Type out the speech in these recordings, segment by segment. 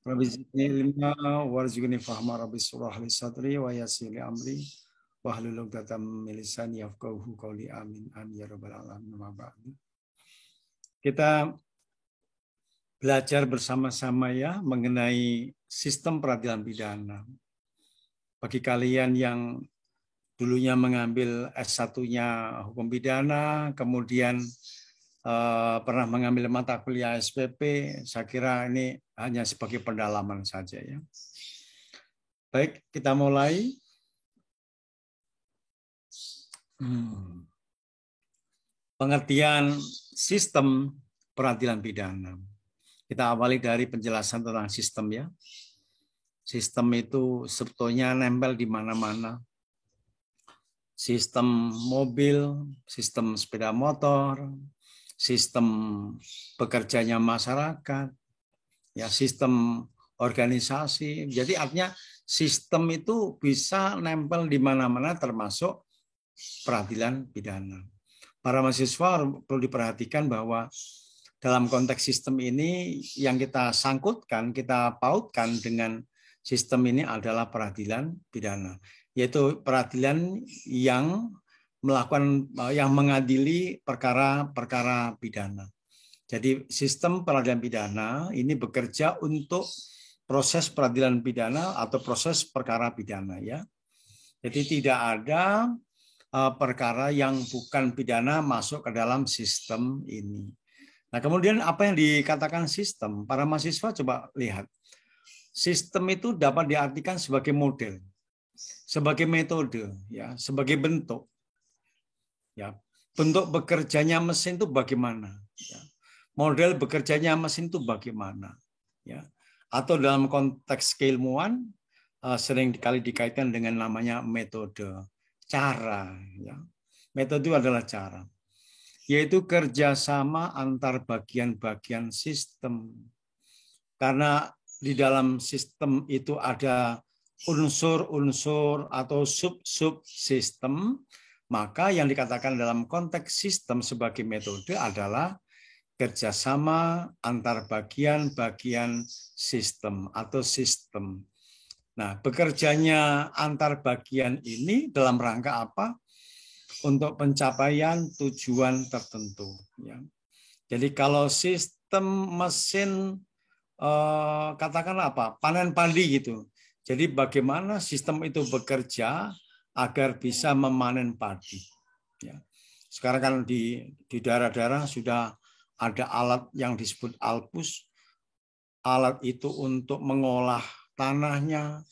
Rabbi zidni ilma warzuqni fahma rabbi surah li sadri wa yassir li amri wahlul 'uqdatam min lisani yafqahu qawli amin amin ya rabbal alamin. Wa ba'du. Kita belajar bersama-sama ya mengenai sistem peradilan pidana. Bagi kalian yang dulunya mengambil S1-nya hukum pidana, kemudian pernah mengambil mata kuliah SPP, saya kira ini hanya sebagai pendalaman saja ya. Baik, kita mulai. Pengertian sistem peradilan pidana. Kita awali dari penjelasan tentang sistem ya. Sistem itu sebetulnya nempel di mana-mana. Sistem mobil, sistem sepeda motor, sistem bekerjanya masyarakat, ya sistem organisasi. Jadi artinya sistem itu bisa nempel di mana-mana termasuk peradilan pidana. Para mahasiswa perlu diperhatikan bahwa dalam konteks sistem ini yang kita sangkutkan, kita pautkan dengan sistem ini adalah peradilan pidana, yaitu peradilan yang mengadili perkara-perkara pidana. Jadi sistem peradilan pidana ini bekerja untuk proses peradilan pidana atau proses perkara pidana ya. Jadi tidak ada perkara yang bukan pidana masuk ke dalam sistem ini. Nah, kemudian apa yang dikatakan sistem? Para mahasiswa coba lihat. Sistem itu dapat diartikan sebagai model, sebagai metode, ya, sebagai bentuk. Ya, bentuk bekerjanya mesin itu bagaimana? Ya. Model bekerjanya mesin itu bagaimana? Ya. Atau dalam konteks keilmuan sering kali dikaitkan dengan namanya metode, cara. Ya. Metode itu adalah cara, yaitu kerjasama antar bagian-bagian sistem. Karena di dalam sistem itu ada unsur-unsur atau sub-sub sistem, maka yang dikatakan dalam konteks sistem sebagai metode adalah kerjasama antar bagian-bagian sistem atau sistem. Nah, bekerjanya antar bagian ini dalam rangka apa? Untuk pencapaian tujuan tertentu. Ya. Jadi kalau sistem mesin katakanlah apa, panen padi gitu. Jadi bagaimana sistem itu bekerja agar bisa memanen padi. Ya. Sekarang kan di daerah-daerah sudah ada alat yang disebut alpus. Alat itu untuk mengolah tanahnya,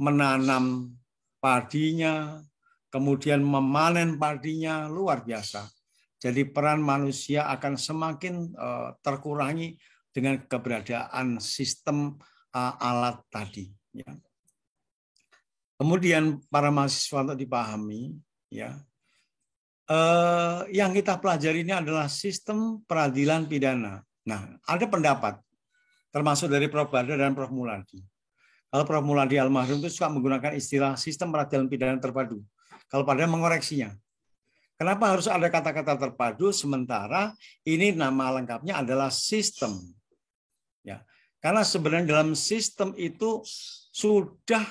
menanam padinya, kemudian memanen padinya, luar biasa. Jadi peran manusia akan semakin terkurangi dengan keberadaan sistem alat tadi. Ya. Kemudian para mahasiswa untuk dipahami, ya, yang kita pelajari ini adalah sistem peradilan pidana. Nah, ada pendapat, termasuk dari Prof. Badar dan Prof. Muladi. Kalau Prof. Muladi almarhum itu suka menggunakan istilah sistem peradilan pidana terpadu. Kalau Badar mengoreksinya. Kenapa harus ada kata-kata terpadu sementara ini nama lengkapnya adalah sistem? Ya, karena sebenarnya dalam sistem itu sudah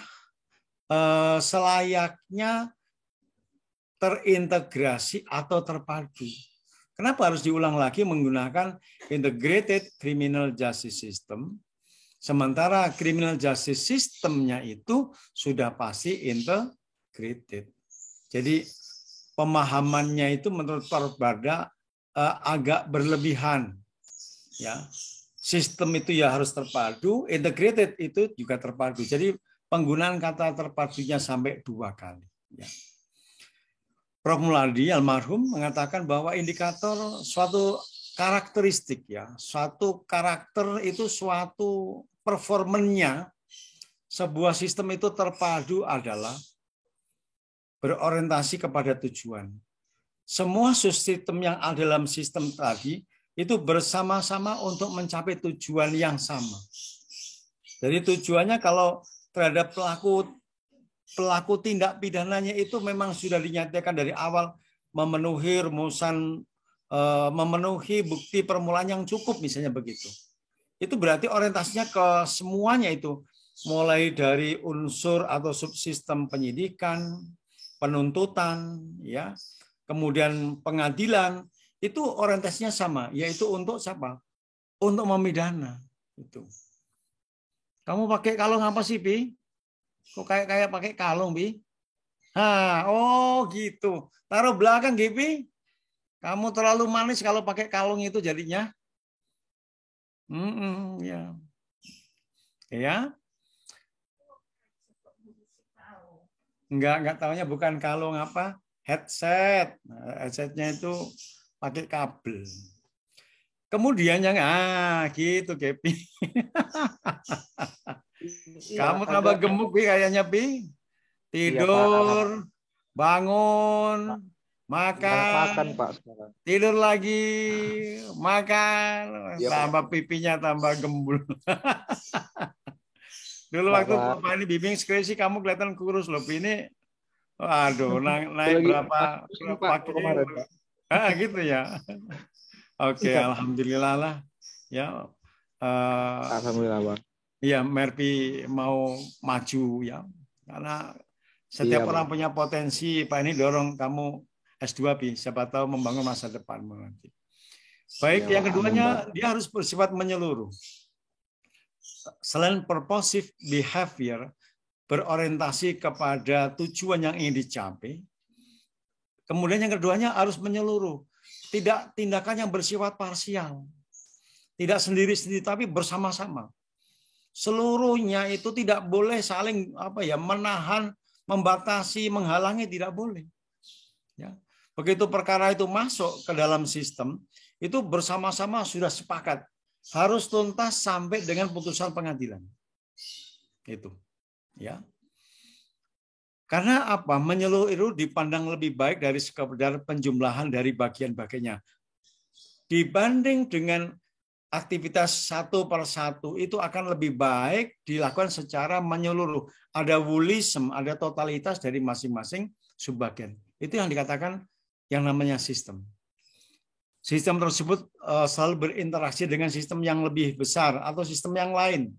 selayaknya terintegrasi atau terpadu. Kenapa harus diulang lagi menggunakan integrated criminal justice system, sementara criminal justice systemnya itu sudah pasti integrated. Jadi pemahamannya itu menurut Prof. Badar agak berlebihan. Ya. Sistem itu ya harus terpadu, integrated itu juga terpadu. Jadi penggunaan kata terpadunya sampai 2 kali. Ya. Prof. Muladi almarhum mengatakan bahwa indikator suatu karakteristik ya, suatu karakter itu suatu performanya sebuah sistem itu terpadu adalah berorientasi kepada tujuan. Semua sistem yang ada dalam sistem tadi itu bersama-sama untuk mencapai tujuan yang sama. Jadi tujuannya kalau terhadap pelaku tindak pidananya itu memang sudah dinyatakan dari awal memenuhi rumusan, memenuhi bukti permulaan yang cukup misalnya begitu. itu berarti orientasinya ke semuanya itu, mulai dari unsur atau subsistem penyidikan, penuntutan, ya, kemudian pengadilan, itu orientasinya sama, yaitu untuk siapa? Untuk memidana. Itu. Kamu pakai kalung apa sih, Pi? Kok kayak pakai kalung, Pi? Oh gitu. Taruh belakang, Pi. Kamu terlalu manis kalau pakai kalung itu jadinya. Ya. Ya. Enggak tahunya bukan kalung apa? Headset. Headsetnya itu pakai kabel. Kemudian yang gitu, Kepi. Kamu tambah gemuk, Pi, kayaknya, Pi. Tidur, bangun, makan, Pak, sekarang. tidur lagi, makan, tambah pipinya tambah gembul. Dulu waktu Pak ini bimbing skripsi kamu kelihatan kurus loh, Pi. Ini, aduh, naik berapa kilo? Gitu ya. Oke, alhamdulillah lah. Ya, alhamdulillah, Bang. Iya, Merpi mau maju ya, karena setiap orang punya potensi. Pak ini dorong kamu S2, Pi. Siapa tahu membangun masa depan nanti. Baik, yang keduanya dia harus bersifat menyeluruh. Selain purposive behavior, berorientasi kepada tujuan yang ingin dicapai. Kemudian yang keduanya harus menyeluruh. Tidak tindakan yang bersifat parsial. Tidak sendiri-sendiri, tapi bersama-sama. Seluruhnya itu tidak boleh saling menahan, membatasi, menghalangi, tidak boleh. Ya. Begitu perkara itu masuk ke dalam sistem, itu bersama-sama sudah sepakat harus tuntas sampai dengan putusan pengadilan. Itu, ya. Karena apa? Menyeluruh itu dipandang lebih baik dari sekedar penjumlahan dari bagian-bagiannya. Dibanding dengan aktivitas satu per satu, itu akan lebih baik dilakukan secara menyeluruh. Ada holism, ada totalitas dari masing-masing subbagian. Itu yang dikatakan yang namanya sistem. Sistem tersebut selalu berinteraksi dengan sistem yang lebih besar atau sistem yang lain.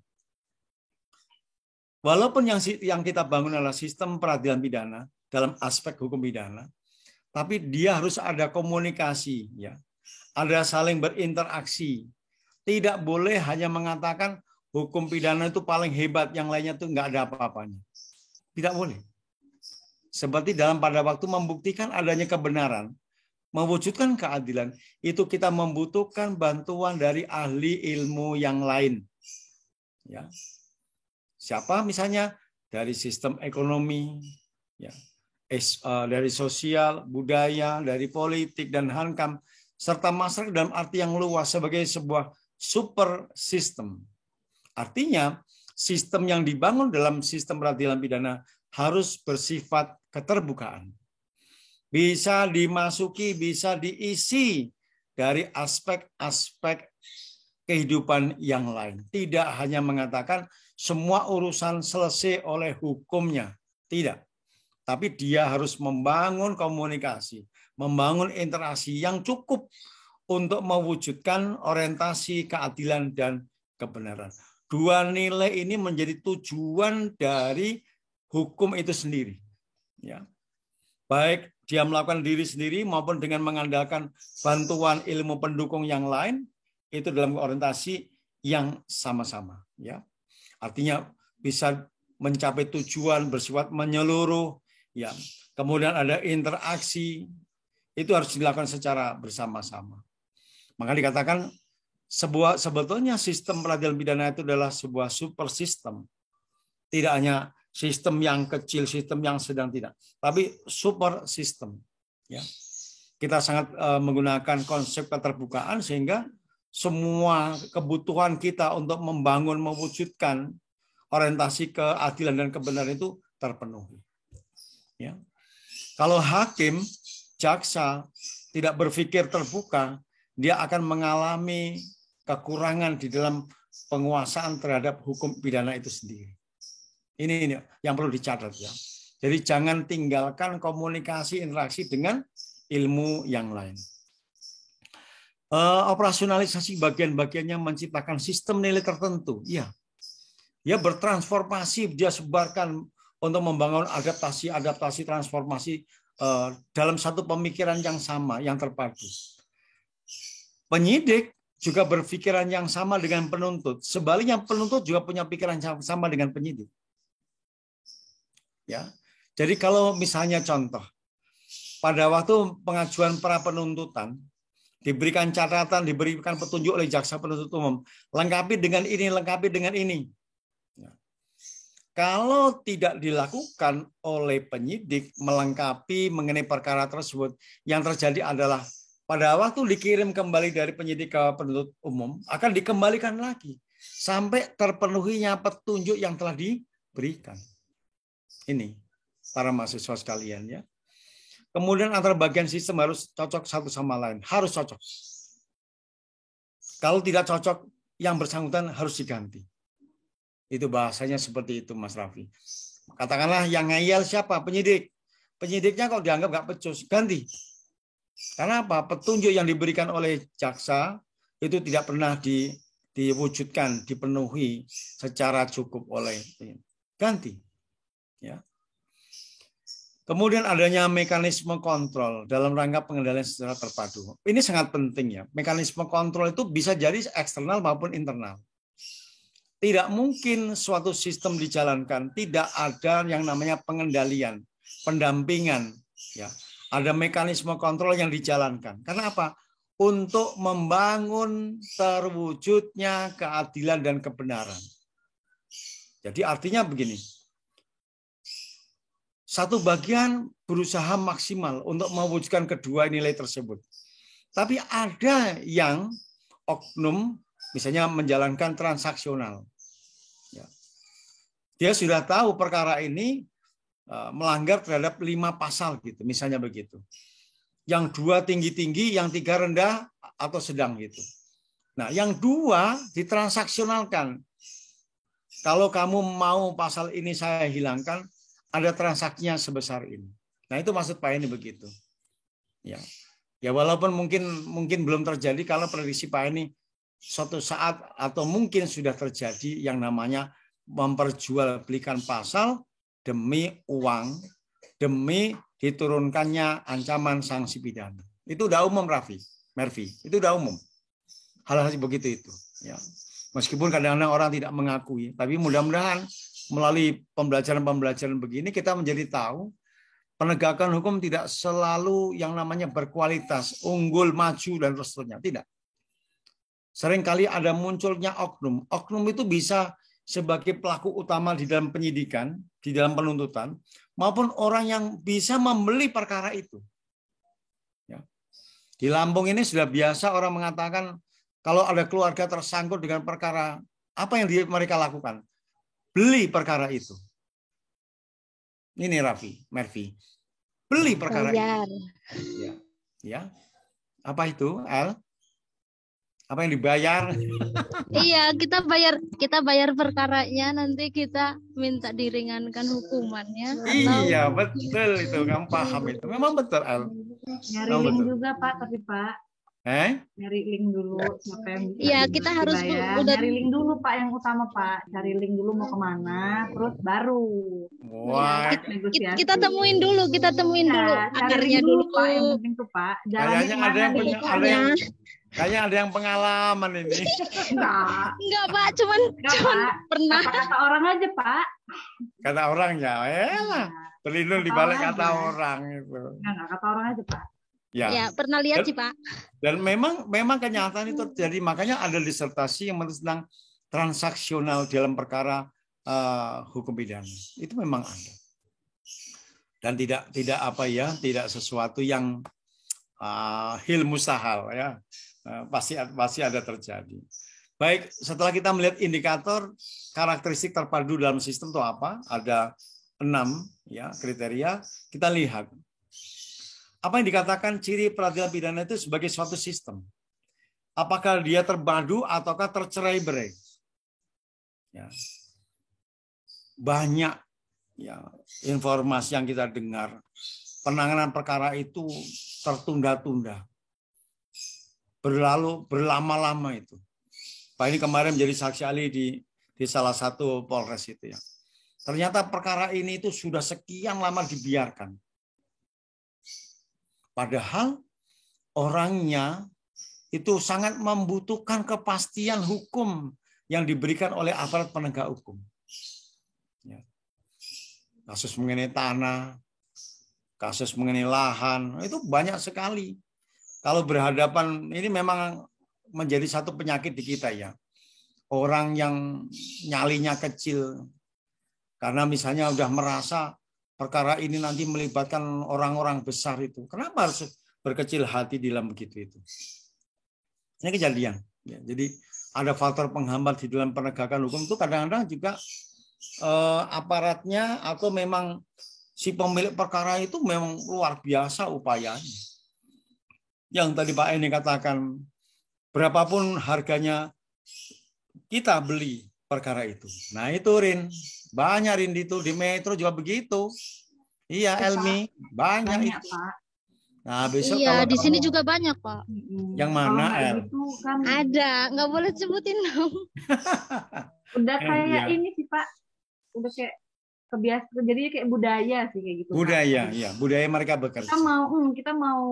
Walaupun yang kita bangun adalah sistem peradilan pidana dalam aspek hukum pidana, tapi dia harus ada komunikasi, ya, ada saling berinteraksi. Tidak boleh hanya mengatakan hukum pidana itu paling hebat, yang lainnya itu nggak ada apa-apanya. Tidak boleh. Seperti pada waktu membuktikan adanya kebenaran, mewujudkan keadilan, itu kita membutuhkan bantuan dari ahli ilmu yang lain. Ya. Siapa misalnya? Dari sistem ekonomi, ya, dari sosial, budaya, dari politik, dan hankam, serta masyarakat dalam arti yang luas sebagai sebuah super sistem. Artinya, sistem yang dibangun dalam sistem peradilan pidana harus bersifat keterbukaan. Bisa dimasuki, bisa diisi dari aspek-aspek kehidupan yang lain. Tidak hanya mengatakan semua urusan selesai oleh hukumnya. Tidak. Tapi dia harus membangun komunikasi, membangun interaksi yang cukup untuk mewujudkan orientasi keadilan dan kebenaran. Dua nilai ini menjadi tujuan dari hukum itu sendiri. Ya. Baik dia melakukan diri sendiri maupun dengan mengandalkan bantuan ilmu pendukung yang lain, itu dalam orientasi yang sama-sama. Ya. Artinya bisa mencapai tujuan bersifat menyeluruh. Ya. Kemudian ada interaksi, itu harus dilakukan secara bersama-sama. Maka dikatakan sebetulnya sistem peradilan pidana itu adalah sebuah super sistem. Tidak hanya sistem yang kecil, sistem yang sedang, tidak, tapi super sistem. Ya. Kita sangat menggunakan konsep keterbukaan sehingga semua kebutuhan kita untuk membangun, mewujudkan orientasi keadilan dan kebenaran itu terpenuhi. Ya. Kalau hakim, jaksa tidak berpikir terbuka, dia akan mengalami kekurangan di dalam penguasaan terhadap hukum pidana itu sendiri. Ini yang perlu dicatat, ya. Jadi jangan tinggalkan komunikasi interaksi dengan ilmu yang lain. Operasionalisasi bagian-bagiannya menciptakan sistem nilai tertentu. Iya. Dia bertransformasi, dia sebarkan untuk membangun adaptasi transformasi dalam satu pemikiran yang sama, yang terpadu. Penyidik juga berpikiran yang sama dengan penuntut. Sebaliknya penuntut juga punya pikiran yang sama dengan penyidik. Ya. Jadi kalau misalnya contoh, pada waktu pengajuan pra penuntutan, diberikan catatan, diberikan petunjuk oleh jaksa penuntut umum, lengkapi dengan ini, lengkapi dengan ini. Kalau tidak dilakukan oleh penyidik melengkapi mengenai perkara tersebut, yang terjadi adalah pada waktu dikirim kembali dari penyidik ke penuntut umum, akan dikembalikan lagi sampai terpenuhinya petunjuk yang telah diberikan. Ini para mahasiswa sekalian ya. Kemudian antara bagian sistem harus cocok satu sama lain, harus cocok. Kalau tidak cocok, yang bersangkutan harus diganti. Itu bahasanya seperti itu, Mas Raffi. Katakanlah yang ngeyel siapa? Penyidik. Penyidiknya kok dianggap nggak becus, ganti. Karena apa? Petunjuk yang diberikan oleh jaksa itu tidak pernah diwujudkan, dipenuhi secara cukup oleh ganti. Ya. Kemudian adanya mekanisme kontrol dalam rangka pengendalian secara terpadu. Ini sangat penting ya. Mekanisme kontrol itu bisa jadi eksternal maupun internal. Tidak mungkin suatu sistem dijalankan tidak ada yang namanya pengendalian, pendampingan. Ya, ada mekanisme kontrol yang dijalankan. Karena apa? Untuk membangun terwujudnya keadilan dan kebenaran. Jadi artinya begini. Satu bagian berusaha maksimal untuk mewujudkan kedua nilai tersebut. Tapi ada yang oknum, misalnya menjalankan transaksional. Ya. Dia sudah tahu perkara ini melanggar terhadap 5 pasal, gitu, misalnya begitu. Yang 2 tinggi-tinggi, yang 3 rendah atau sedang gitu. Nah, yang 2 ditransaksionalkan. Kalau kamu mau pasal ini saya hilangkan, ada transaksinya sebesar ini. Nah, itu maksud Pak ini begitu. Ya. Ya walaupun mungkin belum terjadi, kalau prediksi Pak ini suatu saat atau mungkin sudah terjadi yang namanya memperjualbelikan pasal demi uang, demi diturunkannya ancaman sanksi pidana. Itu udah umum, Mervi. Itu udah umum. Hal-hal begitu itu. Ya. Meskipun kadang-kadang orang tidak mengakui, tapi mudah-mudahan melalui pembelajaran-pembelajaran begini kita menjadi tahu penegakan hukum tidak selalu yang namanya berkualitas, unggul, maju, dan seterusnya. Tidak. Seringkali ada munculnya oknum. Oknum itu bisa sebagai pelaku utama di dalam penyidikan, di dalam penuntutan, maupun orang yang bisa membeli perkara itu. Ya. Di Lampung ini sudah biasa orang mengatakan kalau ada keluarga tersangkut dengan perkara, apa yang mereka lakukan? Beli perkara itu. Ini Mervi. Beli perkara bayar. itu. Ya. Ya. Apa itu, Al? Apa yang dibayar? Iya, kita bayar perkaranya, nanti kita minta diringankan hukumannya. Iya, betul itu. Kamu paham itu. Memang betul, Al. Nyari link juga, Pak, tapi Pak. Nyari link dulu siapa yang bisa. Iya, kita harus udah nyari link dulu, Pak, yang utama, Pak. Cari link dulu mau kemana, terus baru. Wah. Kita temuin dulu, dulu akarnya dulu, Pak, yang penting tuh, Pak. Kayaknya ada yang pengalaman ini. Enggak, Pak, cuman pernah. Kata orang aja, Pak. Kata orang ya, terlindung di balik kata orang itu. Enggak, kata orang aja, Pak. Ya, pernah lihat sih, Pak. Dan memang kenyataan itu terjadi. Makanya ada disertasi yang tentang transaksional dalam perkara hukum pidana. Itu memang ada. Dan tidak sesuatu yang hil mustahil ya. Pasti ada terjadi. Baik, setelah kita melihat indikator karakteristik terpadu dalam sistem itu apa? Ada 6 ya kriteria. Kita lihat. Apa yang dikatakan ciri peradilan pidana itu sebagai suatu sistem? Apakah dia terpadu ataukah tercerai-berai? Ya. Banyak ya informasi yang kita dengar, penanganan perkara itu tertunda-tunda. berlama-lama itu. Pak ini kemarin menjadi saksi ahli di salah satu Polres itu ya. Ternyata perkara ini itu sudah sekian lama dibiarkan. Padahal orangnya itu sangat membutuhkan kepastian hukum yang diberikan oleh aparat penegak hukum. Ya. Kasus mengenai tanah, kasus mengenai lahan, itu banyak sekali. Kalau berhadapan, ini memang menjadi satu penyakit di kita ya. Orang yang nyalinya kecil, karena misalnya udah merasa perkara ini nanti melibatkan orang-orang besar itu. Kenapa harus berkecil hati dalam begitu itu? Ini kejadian. Ya, jadi ada faktor penghambat di dalam penegakan hukum itu kadang-kadang juga aparatnya atau memang si pemilik perkara itu memang luar biasa upayanya. Yang tadi Pak Eni katakan, berapapun harganya kita beli perkara itu. Nah itu Rin, banyak Rin itu di Metro juga begitu. Iya Elmi, banyak itu. Pak. Nah besok iya, kalau di sini juga banyak Pak. Yang mana El? Gitu, kan Ada, nggak boleh sebutin dong. udah kayak iya. ini sih Pak, udah kayak kebiasaan, jadi kayak budaya sih kayak gitu. Budaya, Pak. ya budaya mereka bekerja. Kita mau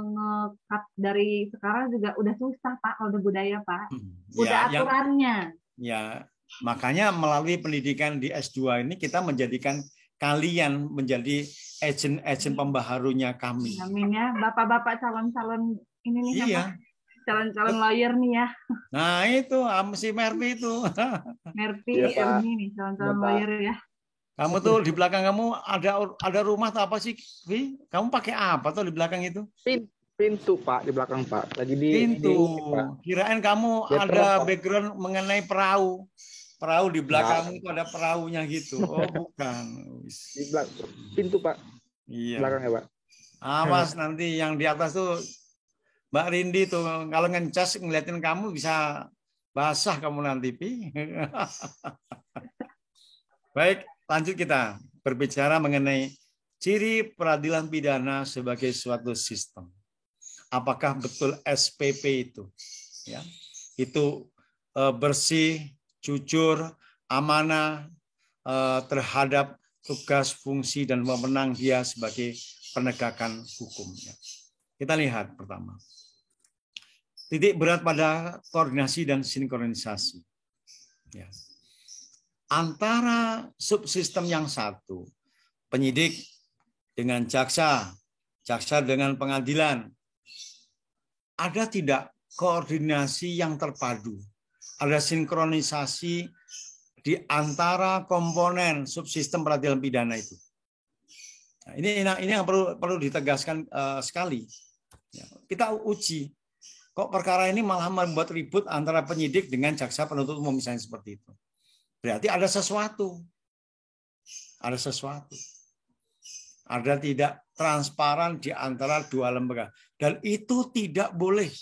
nge-cut dari sekarang juga udah susah Pak kalau udah budaya Pak. Udah Ya, aturannya. Ya, makanya melalui pendidikan di S2 ini kita menjadikan kalian menjadi agent pembaharunya kami. Amin ya, bapak-bapak calon-calon ini nih, Iya. Calon-calon lawyer nih ya. Nah itu si Mervi itu. Mervi, ini nih calon-calon lawyer ya. Kamu tuh di belakang kamu ada rumah atau apa sih, Vi? Kamu pakai apa tuh di belakang itu? Pintu Pak, di belakang Pak. Lagi di Pintu. Pak. Kirain kamu ada background mengenai perahu. Perahu di belakang itu ada perahunya gitu. Oh bukan. Di belakang pintu Pak. Iya. Belakangnya Pak. Awas nanti yang di atas tuh Mbak Rindi tuh kalau ngecas ngeliatin kamu bisa basah kamu nanti, Pi. Baik, lanjut kita berbicara mengenai ciri peradilan pidana sebagai suatu sistem. Apakah betul SPP itu? Ya, itu bersih, jujur, amanah terhadap tugas, fungsi, dan wewenang dia sebagai penegakan hukum. Kita lihat pertama. Titik berat pada koordinasi dan sinkronisasi. Ya. Antara subsistem yang satu, penyidik dengan jaksa, jaksa dengan pengadilan, ada tidak koordinasi yang terpadu? Ada sinkronisasi di antara komponen subsistem peradilan pidana itu. Nah, ini yang perlu ditegaskan sekali. Ya, kita uji, kok perkara ini malah membuat ribut antara penyidik dengan jaksa penuntut umum misalnya seperti itu. Berarti ada sesuatu. Ada sesuatu. Ada tidak transparan di antara dua lembaga. Dan itu tidak boleh.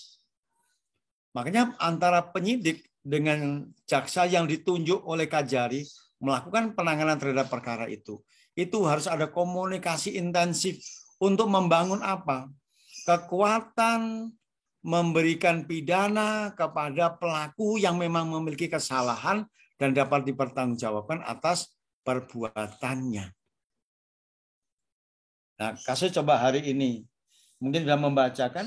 Makanya antara penyidik dengan jaksa yang ditunjuk oleh Kajari melakukan penanganan terhadap perkara itu harus ada komunikasi intensif untuk membangun apa? Kekuatan memberikan pidana kepada pelaku yang memang memiliki kesalahan dan dapat dipertanggungjawabkan atas perbuatannya. Nah, kasus coba hari ini. Mungkin sudah membacakan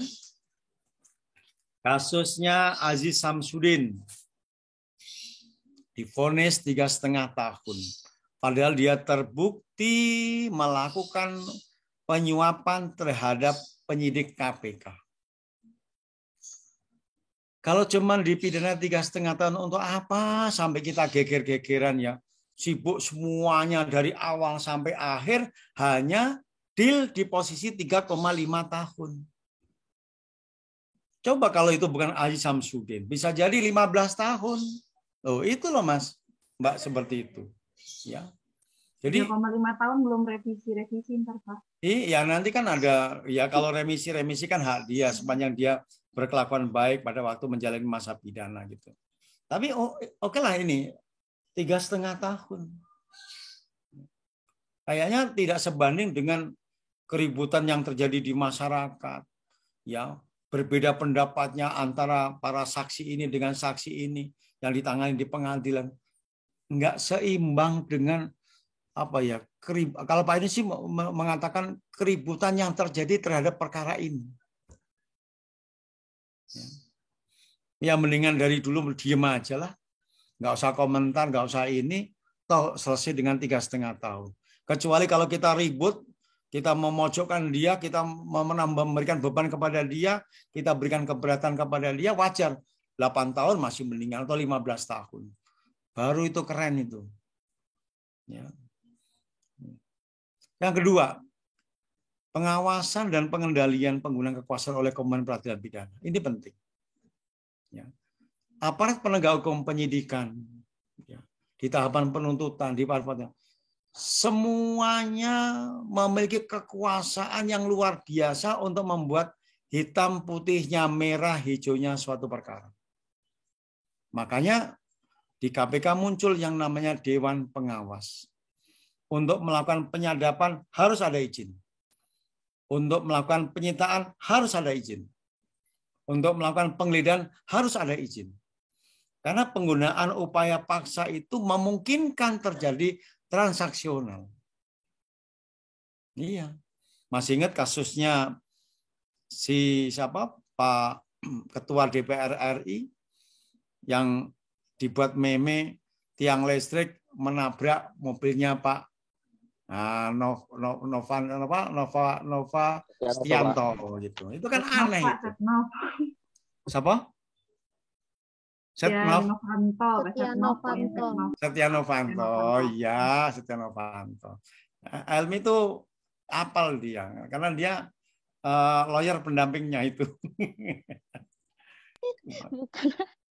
kasusnya Aziz Samsudin. Divonis 3,5 tahun. Padahal dia terbukti melakukan penyuapan terhadap penyidik KPK. Kalau cuma dipidana 3,5 tahun untuk apa? Sampai kita geger-gegeran ya. Sibuk semuanya dari awal sampai akhir hanya deal di posisi 3,5 tahun. Coba kalau itu bukan Aziz Samsudin, bisa jadi 15 tahun. Oh, itu loh Mas, Mbak seperti itu. Ya. Jadi 3,5 tahun belum revisi ntar Pak. Iya, nanti kan ada ya kalau remisi kan hak dia sepanjang dia berkelakuan baik pada waktu menjalani masa pidana gitu. Tapi oke lah ini 3,5 tahun. Kayaknya tidak sebanding dengan keributan yang terjadi di masyarakat. Ya, berbeda pendapatnya antara para saksi ini dengan saksi ini yang ditangani di pengadilan, nggak seimbang dengan apa ya, kalau Pak ini sih mengatakan keributan yang terjadi terhadap perkara ini. Ya mendingan dari dulu diem aja lah, nggak usah komentar, nggak usah ini, toh selesai dengan 3,5 tahun. Kecuali kalau kita ribut, kita memojokkan dia, kita memberikan beban kepada dia, kita berikan keberatan kepada dia, wajar. 8 tahun masih mendingan atau 15 tahun. Baru itu keren itu. Ya. Yang kedua, pengawasan dan pengendalian penggunaan kekuasaan oleh Komisi Peradilan Pidana. Ini penting. Ya. Aparat penegak hukum penyidikan, ya, di tahapan penuntutan, di parpotnya, semuanya memiliki kekuasaan yang luar biasa untuk membuat hitam putihnya, merah hijaunya suatu perkara. Makanya di KPK muncul yang namanya Dewan Pengawas. Untuk melakukan penyadapan harus ada izin. Untuk melakukan penyitaan harus ada izin. Untuk melakukan penggeledahan harus ada izin. Karena penggunaan upaya paksa itu memungkinkan terjadi transaksional. Iya. Masih ingat kasusnya si siapa? Pak Ketua DPR RI yang dibuat meme tiang listrik menabrak mobilnya Pak Nova Stianto gitu. Itu kan aneh itu. Siapa? Setia Novanto. Setia Novanto. Iya, Setia Novanto. Helmi itu apal dia karena dia lawyer pendampingnya itu.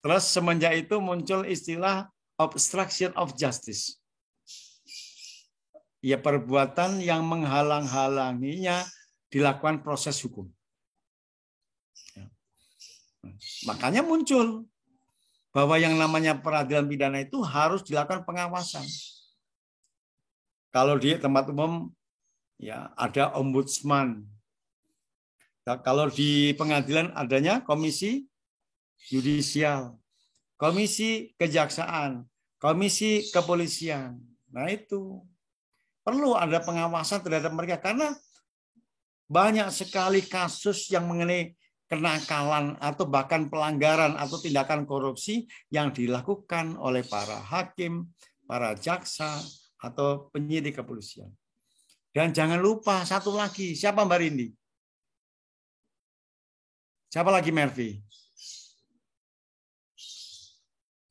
Terus semenjak itu muncul istilah obstruction of justice. Ya perbuatan yang menghalang-halanginya dilakukan proses hukum. Makanya muncul bahwa yang namanya peradilan pidana itu harus dilakukan pengawasan. Kalau di tempat umum ya ada ombudsman. Kalau di pengadilan adanya komisi yudisial, komisi kejaksaan, komisi kepolisian. Nah itu perlu ada pengawasan terhadap mereka karena banyak sekali kasus yang mengenai kenakalan atau bahkan pelanggaran atau tindakan korupsi yang dilakukan oleh para hakim, para jaksa atau penyidik kepolisian. Dan jangan lupa satu lagi, siapa Mbak Rindi? Siapa lagi Mervi?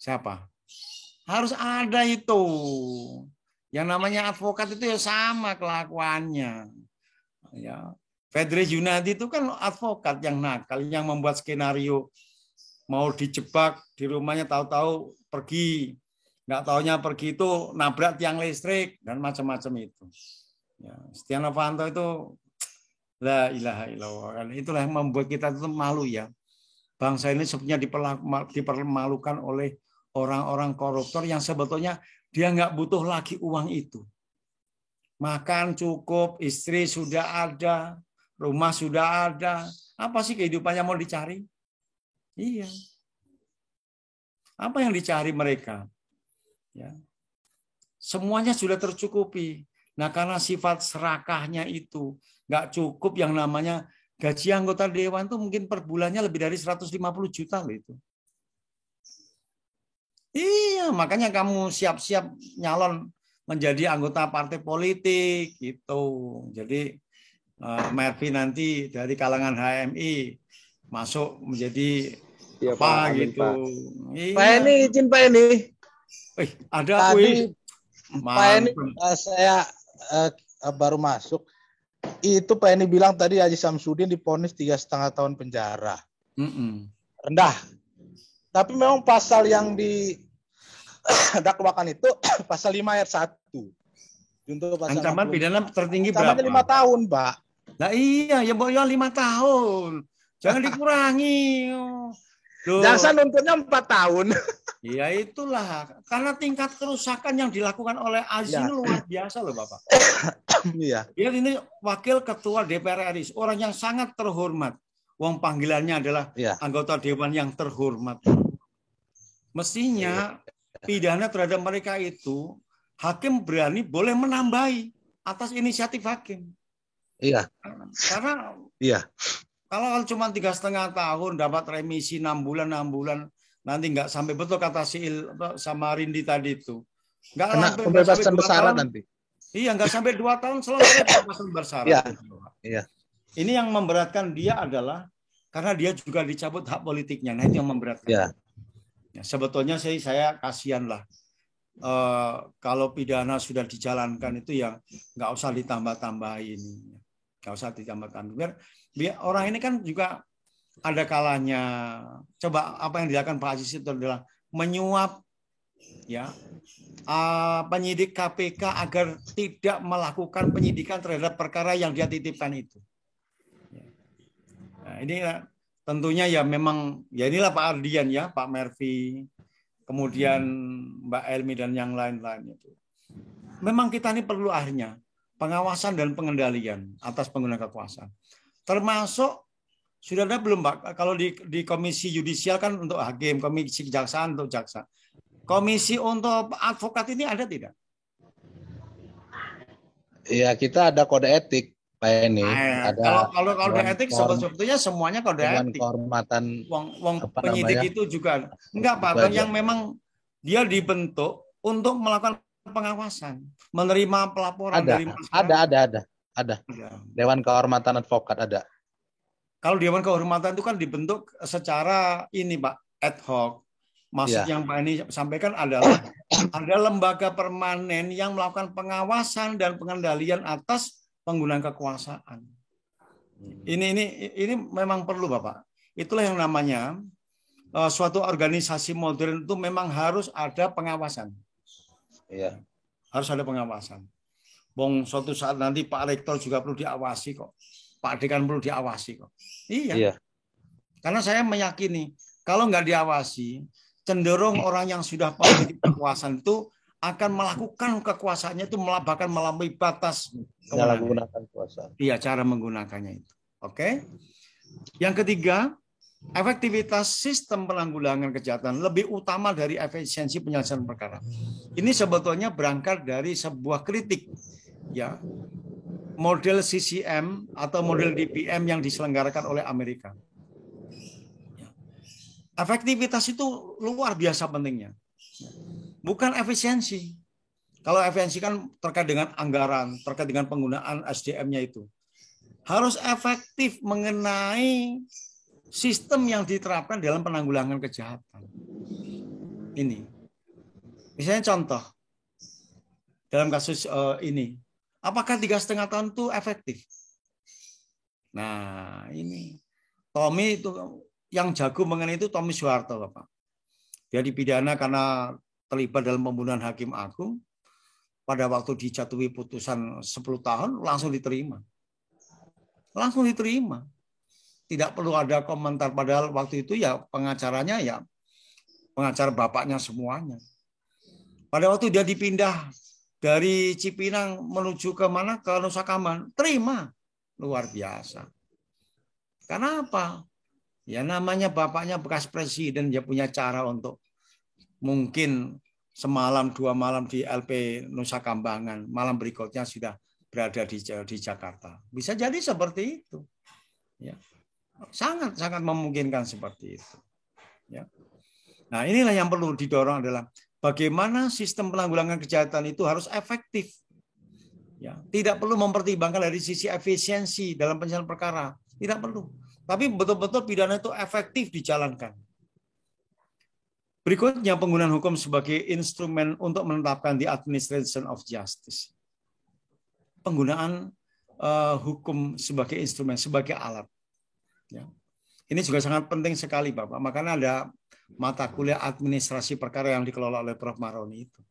Siapa? Harus ada itu. Yang namanya advokat itu ya sama kelakuannya. Ya. Fedri Yunadi itu kan advokat yang nakal, yang membuat skenario mau dijebak di rumahnya, tahu-tahu pergi, nggak taunya pergi itu nabrak tiang listrik dan macam-macam itu. Ya. Setia Novanto itu la ilaha illallah. Itulah yang membuat kita itu malu ya. Bangsa ini sebenarnya dipermalukan oleh orang-orang koruptor yang sebetulnya dia nggak butuh lagi uang itu. Makan cukup, istri sudah ada, rumah sudah ada. Apa sih kehidupannya mau dicari? Iya. Apa yang dicari mereka? Ya. Semuanya sudah tercukupi. Nah karena sifat serakahnya itu nggak cukup, yang namanya gaji anggota dewan itu mungkin per bulannya lebih dari 150 juta loh itu. Iya, makanya kamu siap-siap nyalon menjadi anggota partai politik gitu. Jadi Mervi nanti dari kalangan HMI masuk menjadi Ya, apa Pak, gitu. Iya. Pak Eni, izin Pak Eni. Ada Tadi Pak Eni mantap. saya baru masuk. Itu Pak Eni bilang tadi Haji Samsudin divonis 3,5 tahun penjara. Rendah. Tapi memang pasal yang didakwakan itu pasal 5 ayat 1. Untuk pasal Ancaman pidana tertinggi berapa? Ancamannya 5 tahun, Pak. Nah iya, ya 5 tahun. Jangan dikurangi. Jaksa nuntutnya 4 tahun. Ya itulah, karena tingkat kerusakan yang dilakukan oleh Aziz ini luar biasa loh Bapak. Iya. Dia ini wakil ketua DPR RI, orang yang sangat terhormat, Wong panggilannya adalah Iya. anggota dewan yang terhormat. Mestinya pidana terhadap mereka itu hakim berani boleh menambahi atas inisiatif hakim. Iya. Karena Iya. kalau cuma 3,5 tahun dapat remisi 6 bulan nanti nggak sampai, betul kata si sama Rindi tadi itu. Nggak Kena sampai pembebasan 2 bersyarat tahun. nanti. Iya, nggak sampai 2 tahun selesai pembebasan bersyarat. Iya. Iya. Ini yang memberatkan dia adalah karena dia juga dicabut hak politiknya. Nah, itu yang memberatkan. Iya. Ya, sebetulnya saya kasihan lah. Kalau pidana sudah dijalankan itu ya nggak usah ditambah-tambahin. Nggak usah ditambah-tambahin. Biar orang ini kan juga ada kalanya. Coba apa yang dilakukan Pak Aziz itu adalah menyuap ya penyidik KPK agar tidak melakukan penyidikan terhadap perkara yang dia titipkan itu. Nah, ini tentunya ya memang ya inilah Pak Ardian ya, Pak Mervi, kemudian Mbak Elmi dan yang lain-lain itu. Memang kita ini perlu akhirnya pengawasan dan pengendalian atas penggunaan kekuasaan. Termasuk sudah ada belum Pak? Kalau di komisi yudisial kan untuk hakim, komisi kejaksaan untuk jaksa. Komisi untuk advokat ini ada tidak? Iya, kita ada kode etik, Pak Eni. Ada kalau kode etik sebetulnya semuanya kode etik. Kehormatan wong penyidik itu juga enggak Pak, yang memang dia dibentuk untuk melakukan pengawasan, menerima pelaporan dari masyarakat. Ada. Dewan Kehormatan Advokat ada. Kalau Dewan Kehormatan itu kan dibentuk secara ini Pak, ad hoc. Maksud yang Pak ini sampaikan adalah ada lembaga permanen yang melakukan pengawasan dan pengendalian atas penggunaan kekuasaan. Ini memang perlu Bapak. Itulah yang namanya suatu organisasi modern itu memang harus ada pengawasan. Iya. Harus ada pengawasan. Bong suatu saat nanti Pak Rektor juga perlu diawasi kok. Pak Dekan perlu diawasi kok. Iya. Karena saya meyakini kalau nggak diawasi, cenderung orang yang sudah memiliki kekuasaan itu akan melakukan kekuasaannya itu bahkan melampaui batas menggunakan kekuasaan. Iya, cara menggunakannya itu. Oke. Yang ketiga, efektivitas sistem penanggulangan kejahatan lebih utama dari efisiensi penyelesaian perkara. Ini sebetulnya berangkat dari sebuah kritik ya. Model CCM atau model DPM yang diselenggarakan oleh Amerika. Efektivitas itu luar biasa pentingnya. Bukan efisiensi. Kalau efisiensi kan terkait dengan anggaran, terkait dengan penggunaan SDM-nya itu. Harus efektif mengenai sistem yang diterapkan dalam penanggulangan kejahatan. Ini. Misalnya contoh. Dalam kasus ini. Apakah 3,5 tahun itu efektif? Nah, ini. Tommy itu yang jago mengenai itu Tommy Soeharto, Bapak. Dia dipidana karena terlibat dalam pembunuhan Hakim Agung. Pada waktu dijatuhi putusan 10 tahun, langsung diterima. Langsung diterima. Tidak perlu ada komentar, padahal waktu itu ya pengacaranya ya pengacara bapaknya semuanya. Pada waktu dia dipindah dari Cipinang menuju ke mana? Ke Nusa Kambangan, terima. Luar biasa. Karena apa? Ya namanya bapaknya bekas presiden, dia punya cara untuk mungkin semalam 2 malam di LP Nusa Kambangan, malam berikutnya sudah berada di Jakarta. Bisa jadi seperti itu. Ya. Sangat memungkinkan seperti itu. Ya. Nah, inilah yang perlu didorong adalah bagaimana sistem penanggulangan kejahatan itu harus efektif. Ya, tidak perlu mempertimbangkan dari sisi efisiensi dalam penyelesaian perkara, tidak perlu. Tapi betul-betul pidana itu efektif dijalankan. Berikutnya, penggunaan hukum sebagai instrumen untuk menetapkan the administration of justice. Penggunaan hukum sebagai instrumen, sebagai alat. Ya. Ini juga sangat penting sekali, Bapak. Makanya ada mata kuliah administrasi perkara yang dikelola oleh Prof. Maroni itu.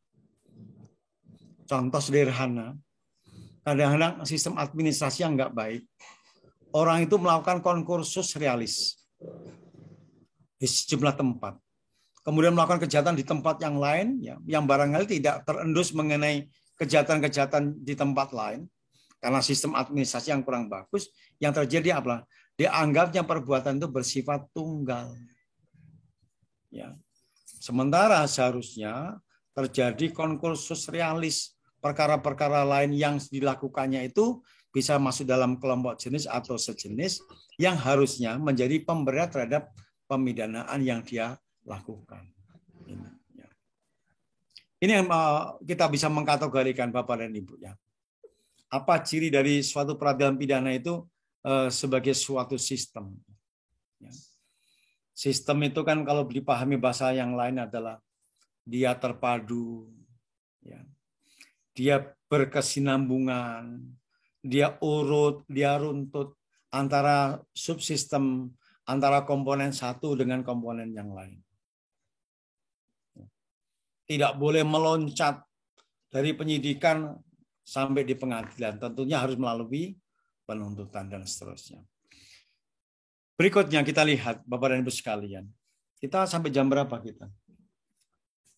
Contoh sederhana, kadang-kadang sistem administrasi yang nggak baik, orang itu melakukan konkursus realis di sejumlah tempat. Kemudian melakukan kejahatan di tempat yang lain, ya, yang barangkali tidak terendus mengenai kejahatan-kejahatan di tempat lain, karena sistem administrasi yang kurang bagus. Yang terjadi apa? dianggapnya perbuatan itu bersifat tunggal. Ya. Sementara seharusnya terjadi konkursus realis, perkara-perkara lain yang dilakukannya itu bisa masuk dalam kelompok jenis atau sejenis yang harusnya menjadi pemberat terhadap pemidanaan yang dia lakukan. Ini yang kita bisa mengkategorikan Bapak dan Ibu ya. Apa ciri dari suatu peradilan pidana itu sebagai suatu sistem. Sistem itu kan kalau dipahami bahasa yang lain adalah dia terpadu, ya. Dia berkesinambungan, dia urut, dia runtut antara subsistem, antara komponen satu dengan komponen yang lain. Tidak boleh meloncat dari penyidikan sampai di pengadilan. Tentunya harus melalui penuntutan dan seterusnya. Berikutnya kita lihat Bapak dan Ibu sekalian. Kita sampai jam berapa kita?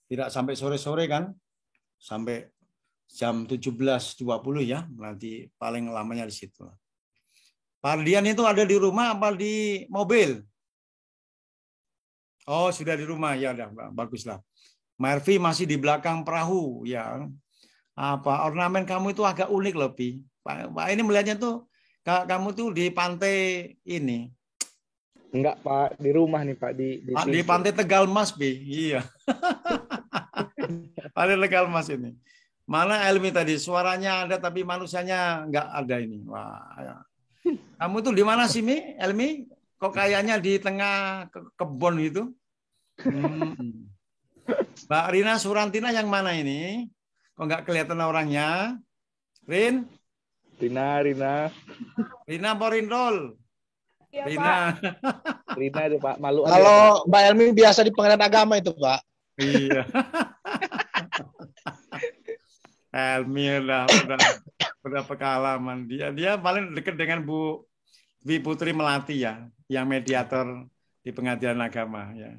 Tidak sampai sore-sore kan? Sampai jam 17.20 ya. Nanti paling lamanya di situ. Pak Ardian itu ada di rumah apa di mobil? Oh, sudah di rumah. Ya udah, baguslah. Marvi masih di belakang perahu ya. Apa ornamen kamu itu agak unik loh, Pi. Pak ini melihatnya tuh kamu tuh di pantai ini. Enggak, Pak, di rumah nih, Pak, di pantai Tegal Mas, Pi. Iya. Pantai Tegal Mas ini. Mana Elmi tadi? Suaranya ada tapi manusianya enggak ada ini. Wah. Ya. Kamu tuh di mana sih, Mi? Elmi? Kok kayaknya di tengah kebun gitu? Mbak Rina Surantina yang mana ini? Kok nggak kelihatan orangnya? Rin? Rina. Rina Porindol. Iya, Rina. Pak. Rina itu, Pak. Malu. Kalau Mbak Elmi biasa di pengadilan agama itu, Pak. Iya. Elmi udah pengalaman. Dia paling dekat dengan Bu Putri Melati ya, yang mediator di pengadilan agama ya.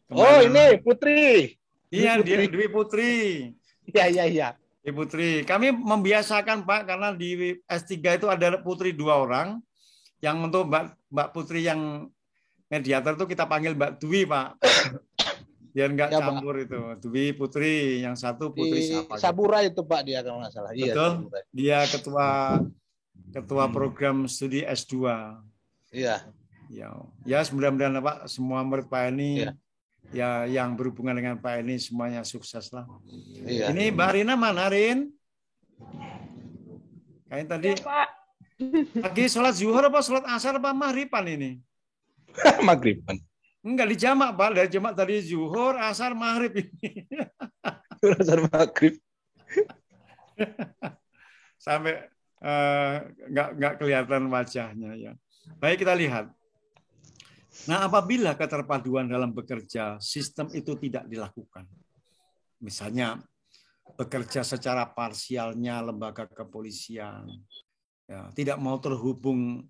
Kemarin, ini Putri. Iya, dia Dwi Putri. Iya. Dwi Putri. Kami membiasakan Pak karena di S3 itu ada putri 2 orang. Yang untuk Mbak Putri yang mediator itu kita panggil Mbak Dwi, Pak. Biar nggak Ya, campur Pak. itu. Dwi Putri, yang satu Putri Di siapa? Sabura itu, Pak, dia kalau nggak salah. Betul. Iya, Sabura. Dia ketua program studi S2. Iya. Ya, mudah-mudahan Pak semua murid Pak ini Iya. ya yang berhubungan dengan Pak ini semuanya sukses lah. Iya. Ini Mbak Rina mana, Rin? Kayak tadi Iya, Pak. lagi sholat zuhur apa sholat asar apa maghriban ini? Maghriban. Enggak dijamak, Pak. Dari jamak tadi zuhur, asar, maghrib ini. Asar maghrib. Sampai nggak kelihatan wajahnya ya. Baik, kita lihat. Nah, apabila keterpaduan dalam bekerja, sistem itu tidak dilakukan. Misalnya, bekerja secara parsialnya lembaga kepolisian, ya, tidak mau terhubung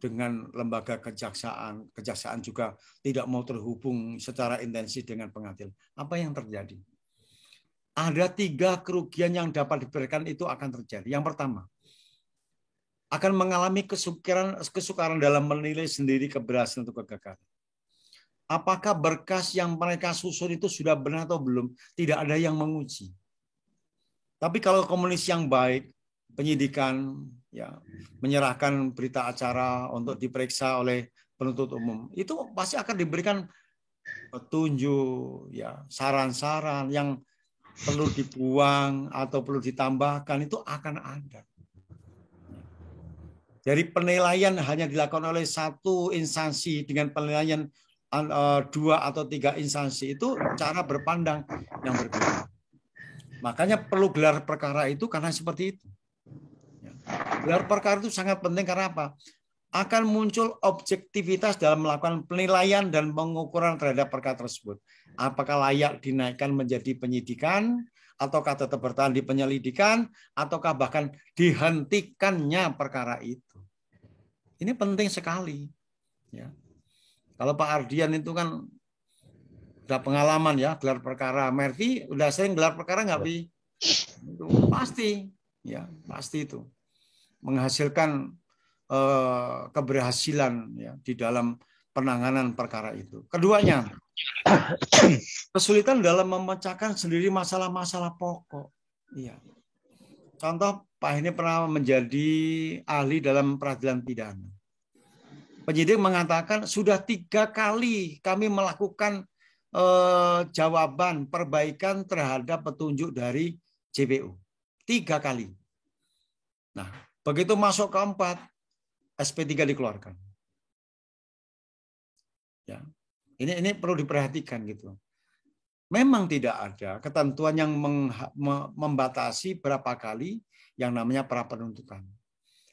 dengan lembaga kejaksaan. Kejaksaan juga tidak mau terhubung secara intensif dengan pengadilan. Apa yang terjadi? Ada 3 kerugian yang dapat diberikan itu akan terjadi. Yang pertama, akan mengalami kesukaran dalam menilai sendiri keberhasilan atau kegagalan. Apakah berkas yang mereka susun itu sudah benar atau belum? Tidak ada yang menguji. Tapi kalau komunis yang baik, penyidikan, ya, menyerahkan berita acara untuk diperiksa oleh penuntut umum, itu pasti akan diberikan petunjuk, ya, saran-saran yang perlu dibuang atau perlu ditambahkan, itu akan ada. Dari penilaian hanya dilakukan oleh 1 instansi dengan penilaian 2 atau 3 instansi, itu cara berpandang yang berbeda. Makanya perlu gelar perkara itu karena seperti itu. Gelar perkara itu sangat penting karena apa? Akan muncul objektivitas dalam melakukan penilaian dan pengukuran terhadap perkara tersebut. Apakah layak dinaikkan menjadi penyidikan, ataukah tetap bertahan di penyelidikan, ataukah bahkan dihentikannya perkara itu. Ini penting sekali. Ya. Kalau Pak Ardian itu kan udah pengalaman ya gelar perkara. Mervi udah sering gelar perkara nggak, Pi? Pasti, ya pasti itu menghasilkan keberhasilan ya di dalam penanganan perkara itu. Keduanya, kesulitan dalam memecahkan sendiri masalah-masalah pokok. Iya. Contoh, Pak ini pernah menjadi ahli dalam peradilan pidana. Penyidik mengatakan sudah 3 kali kami melakukan jawaban perbaikan terhadap petunjuk dari JPU. 3 kali. Nah, begitu masuk ke 4, SP3 dikeluarkan. Ya. Ini perlu diperhatikan gitu. Memang tidak ada ketentuan yang membatasi berapa kali yang namanya pra penuntutan.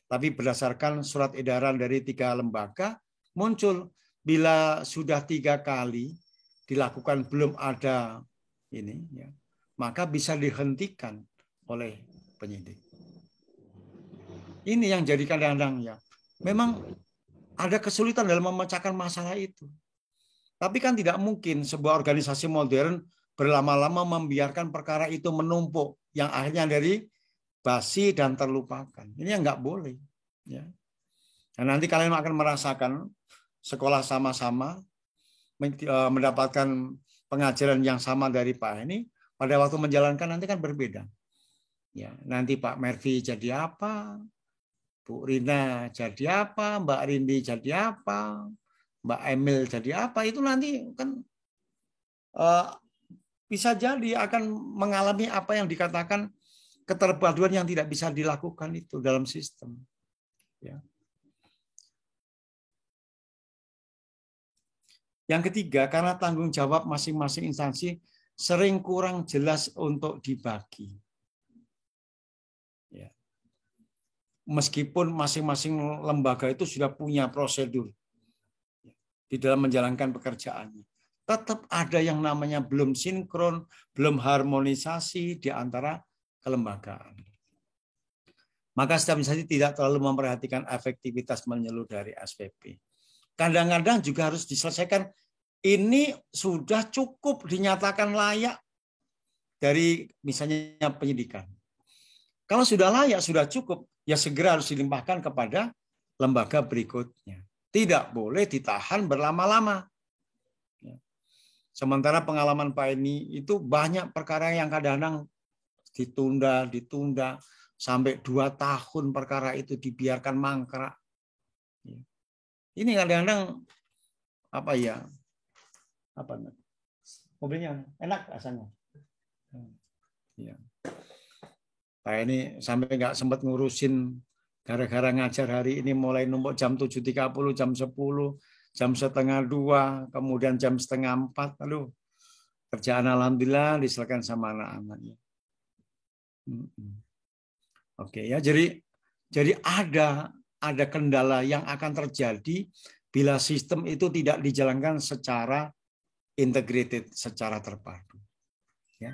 Tapi berdasarkan surat edaran dari 3 lembaga muncul bila sudah 3 kali dilakukan belum ada ini, ya, maka bisa dihentikan oleh penyidik. Ini yang jadi kadang-kadang ya. Memang ada kesulitan dalam memecahkan masalah itu. Tapi kan tidak mungkin sebuah organisasi modern berlama-lama membiarkan perkara itu menumpuk yang akhirnya dari basi dan terlupakan. Ini yang nggak boleh. Ya. Dan nanti kalian akan merasakan sekolah sama-sama mendapatkan pengajaran yang sama dari Pak ini. Pada waktu menjalankan nanti kan berbeda. Ya, nanti Pak Mervi jadi apa, Bu Rina jadi apa, Mbak Rindi jadi apa, Mbak Emil jadi apa, itu nanti kan bisa jadi akan mengalami apa yang dikatakan keterpaduan yang tidak bisa dilakukan itu dalam sistem. Ya. Yang ketiga, karena tanggung jawab masing-masing instansi sering kurang jelas untuk dibagi. Ya. Meskipun masing-masing lembaga itu sudah punya prosedur di dalam menjalankan pekerjaannya, tetap ada yang namanya belum sinkron, belum harmonisasi di antara kelembagaan. Maka setiap instansi tidak terlalu memperhatikan efektivitas menyeluruh dari SPP. Kadang-kadang juga harus diselesaikan, ini sudah cukup dinyatakan layak dari misalnya penyidikan. Kalau sudah layak, sudah cukup, ya segera harus dilimpahkan kepada lembaga berikutnya. Tidak boleh ditahan berlama-lama. Sementara pengalaman Pak ini itu banyak perkara yang kadang-kadang ditunda, sampai 2 tahun perkara itu dibiarkan mangkrak. Ini kadang-kadang apa ya? Mobilnya enak rasanya. Ya. Pak ini sampai nggak sempat ngurusin. Gara-gara ngajar hari ini mulai numpuk jam 7.30, jam 10, jam 1:30, kemudian jam 3:30. Aduh, kerjaan alhamdulillah diselesaikan sama anak-anaknya. Oke ya, jadi ada kendala yang akan terjadi bila sistem itu tidak dijalankan secara integrated, secara terpadu. Ya.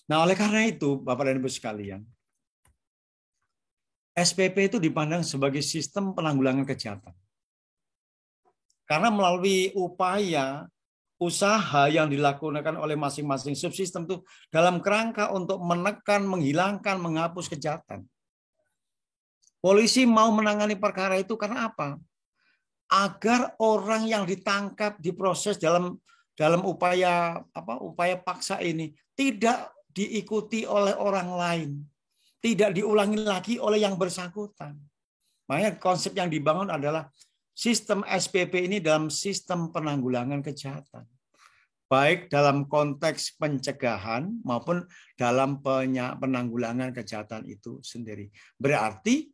Nah, oleh karena itu, Bapak dan Ibu sekalian, SPP itu dipandang sebagai sistem penanggulangan kejahatan. Karena melalui upaya, usaha yang dilakukan oleh masing-masing subsistem itu dalam kerangka untuk menekan, menghilangkan, menghapus kejahatan. Polisi mau menangani perkara itu karena apa? Agar orang yang ditangkap, diproses dalam upaya paksa ini tidak diikuti oleh orang lain. Tidak diulangi lagi oleh yang bersangkutan. Makanya konsep yang dibangun adalah sistem SPP ini dalam sistem penanggulangan kejahatan. Baik dalam konteks pencegahan maupun dalam penanggulangan kejahatan itu sendiri. Berarti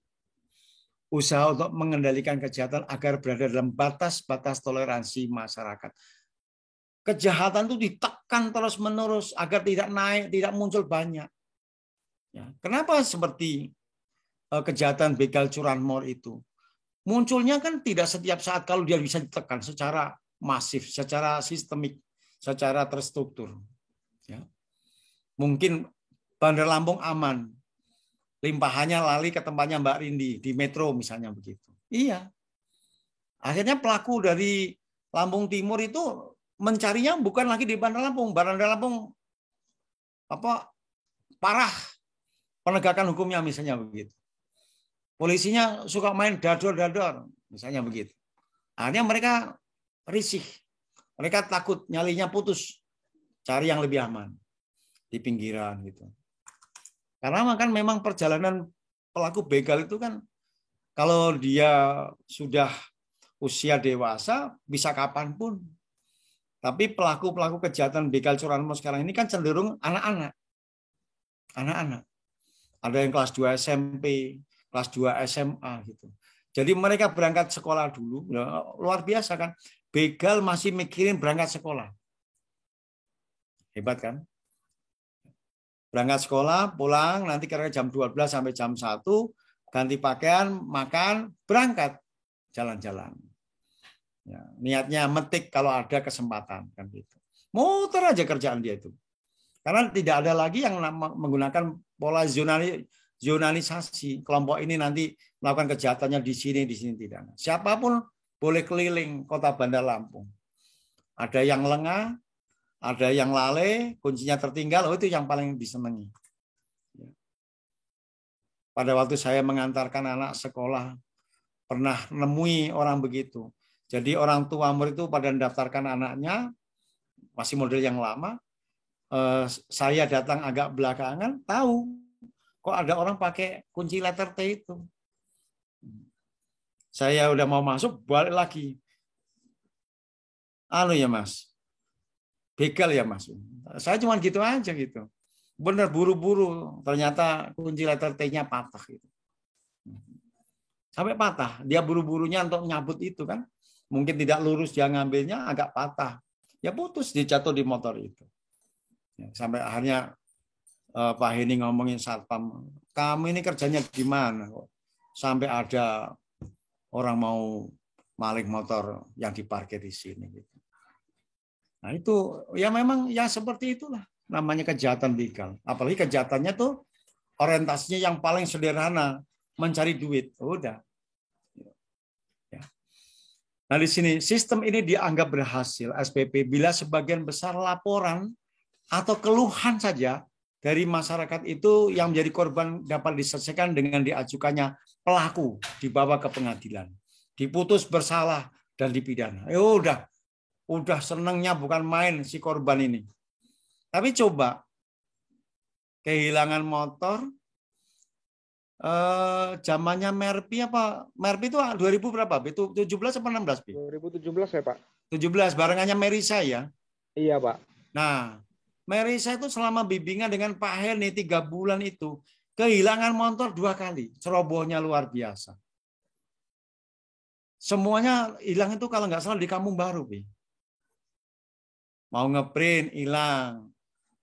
usaha untuk mengendalikan kejahatan agar berada dalam batas-batas toleransi masyarakat. Kejahatan itu ditekan terus-menerus agar tidak naik, tidak muncul banyak. Ya, kenapa seperti kejahatan begal curanmor itu? Munculnya kan tidak setiap saat kalau dia bisa ditekan secara masif, secara sistemik, secara terstruktur. Ya. Mungkin Bandar Lampung aman, limpahannya lali ke tempatnya Mbak Rindi di Metro misalnya begitu. Iya. Akhirnya pelaku dari Lampung Timur itu mencarinya bukan lagi di Bandar Lampung. Bandar Lampung parah penegakan hukumnya misalnya begitu. polisinya suka main dador-dador, misalnya begitu. Akhirnya mereka risih, mereka takut nyalinya putus, cari yang lebih aman di pinggiran gitu. Karena kan memang perjalanan pelaku begal itu kan kalau dia sudah usia dewasa bisa kapanpun. Tapi pelaku-pelaku kejahatan begal curanmor sekarang ini kan cenderung anak-anak. Anak-anak. Ada yang kelas 2 SMP, kelas 2 SMA gitu. Jadi mereka berangkat sekolah dulu, luar biasa kan. Begal masih mikirin berangkat sekolah. Hebat kan? Berangkat sekolah, pulang, nanti kira-kira jam 12 sampai jam 1, ganti pakaian, makan, berangkat. Jalan-jalan. Ya, niatnya metik kalau ada kesempatan. Kan gitu. Muter aja kerjaan dia itu. Karena tidak ada lagi yang menggunakan pola zonalisasi. Kelompok ini nanti melakukan kejahatannya di sini tidak. Siapapun boleh keliling kota Bandar Lampung. Ada yang lengah, ada yang lalai, kuncinya tertinggal, itu yang paling disenangi. Pada waktu saya mengantarkan anak sekolah, pernah nemui orang begitu. Jadi orang tua murid itu pada mendaftarkan anaknya, masih model yang lama. Saya datang agak belakangan, tahu kok ada orang pakai kunci letter T itu. Saya udah mau masuk, balik lagi. Ya Mas, begal ya Mas. Saya cuma gitu aja gitu. Bener buru-buru, ternyata kunci letter T-nya patah gitu. Sampai patah, dia buru-burunya untuk nyabut itu kan. Mungkin tidak lurus dia ngambilnya, agak patah. Ya putus, dijatuh di motor itu. Sampai akhirnya Pak Heni ngomongin satpam, kamu ini kerjanya gimana kok sampai ada orang mau maling motor yang diparkir di sini gitu. Nah itu ya memang ya seperti itulah namanya kejahatan begal. Apalagi kejahatannya tuh orientasinya yang paling sederhana, mencari duit. Udah. Nah di sini sistem ini dianggap berhasil SPP bila sebagian besar laporan atau keluhan saja dari masyarakat itu yang menjadi korban dapat diselesaikan dengan diajukannya pelaku dibawa ke pengadilan, diputus bersalah dan dipidana. Ya udah senengnya bukan main si korban ini. Tapi coba kehilangan motor zamannya Merpi apa? Merpi itu 2000 berapa? Itu 17 apa 16, Pi? 2017 ya, Pak. 17 barengannya Merisa ya. Iya, Pak. Nah, Merisa itu selama bimbingan dengan Pak Heni 3 bulan itu kehilangan motor 2 kali. Cerobohnya luar biasa. Semuanya hilang itu kalau nggak salah di Kampung Baru, Pi. Mau ngeprint hilang.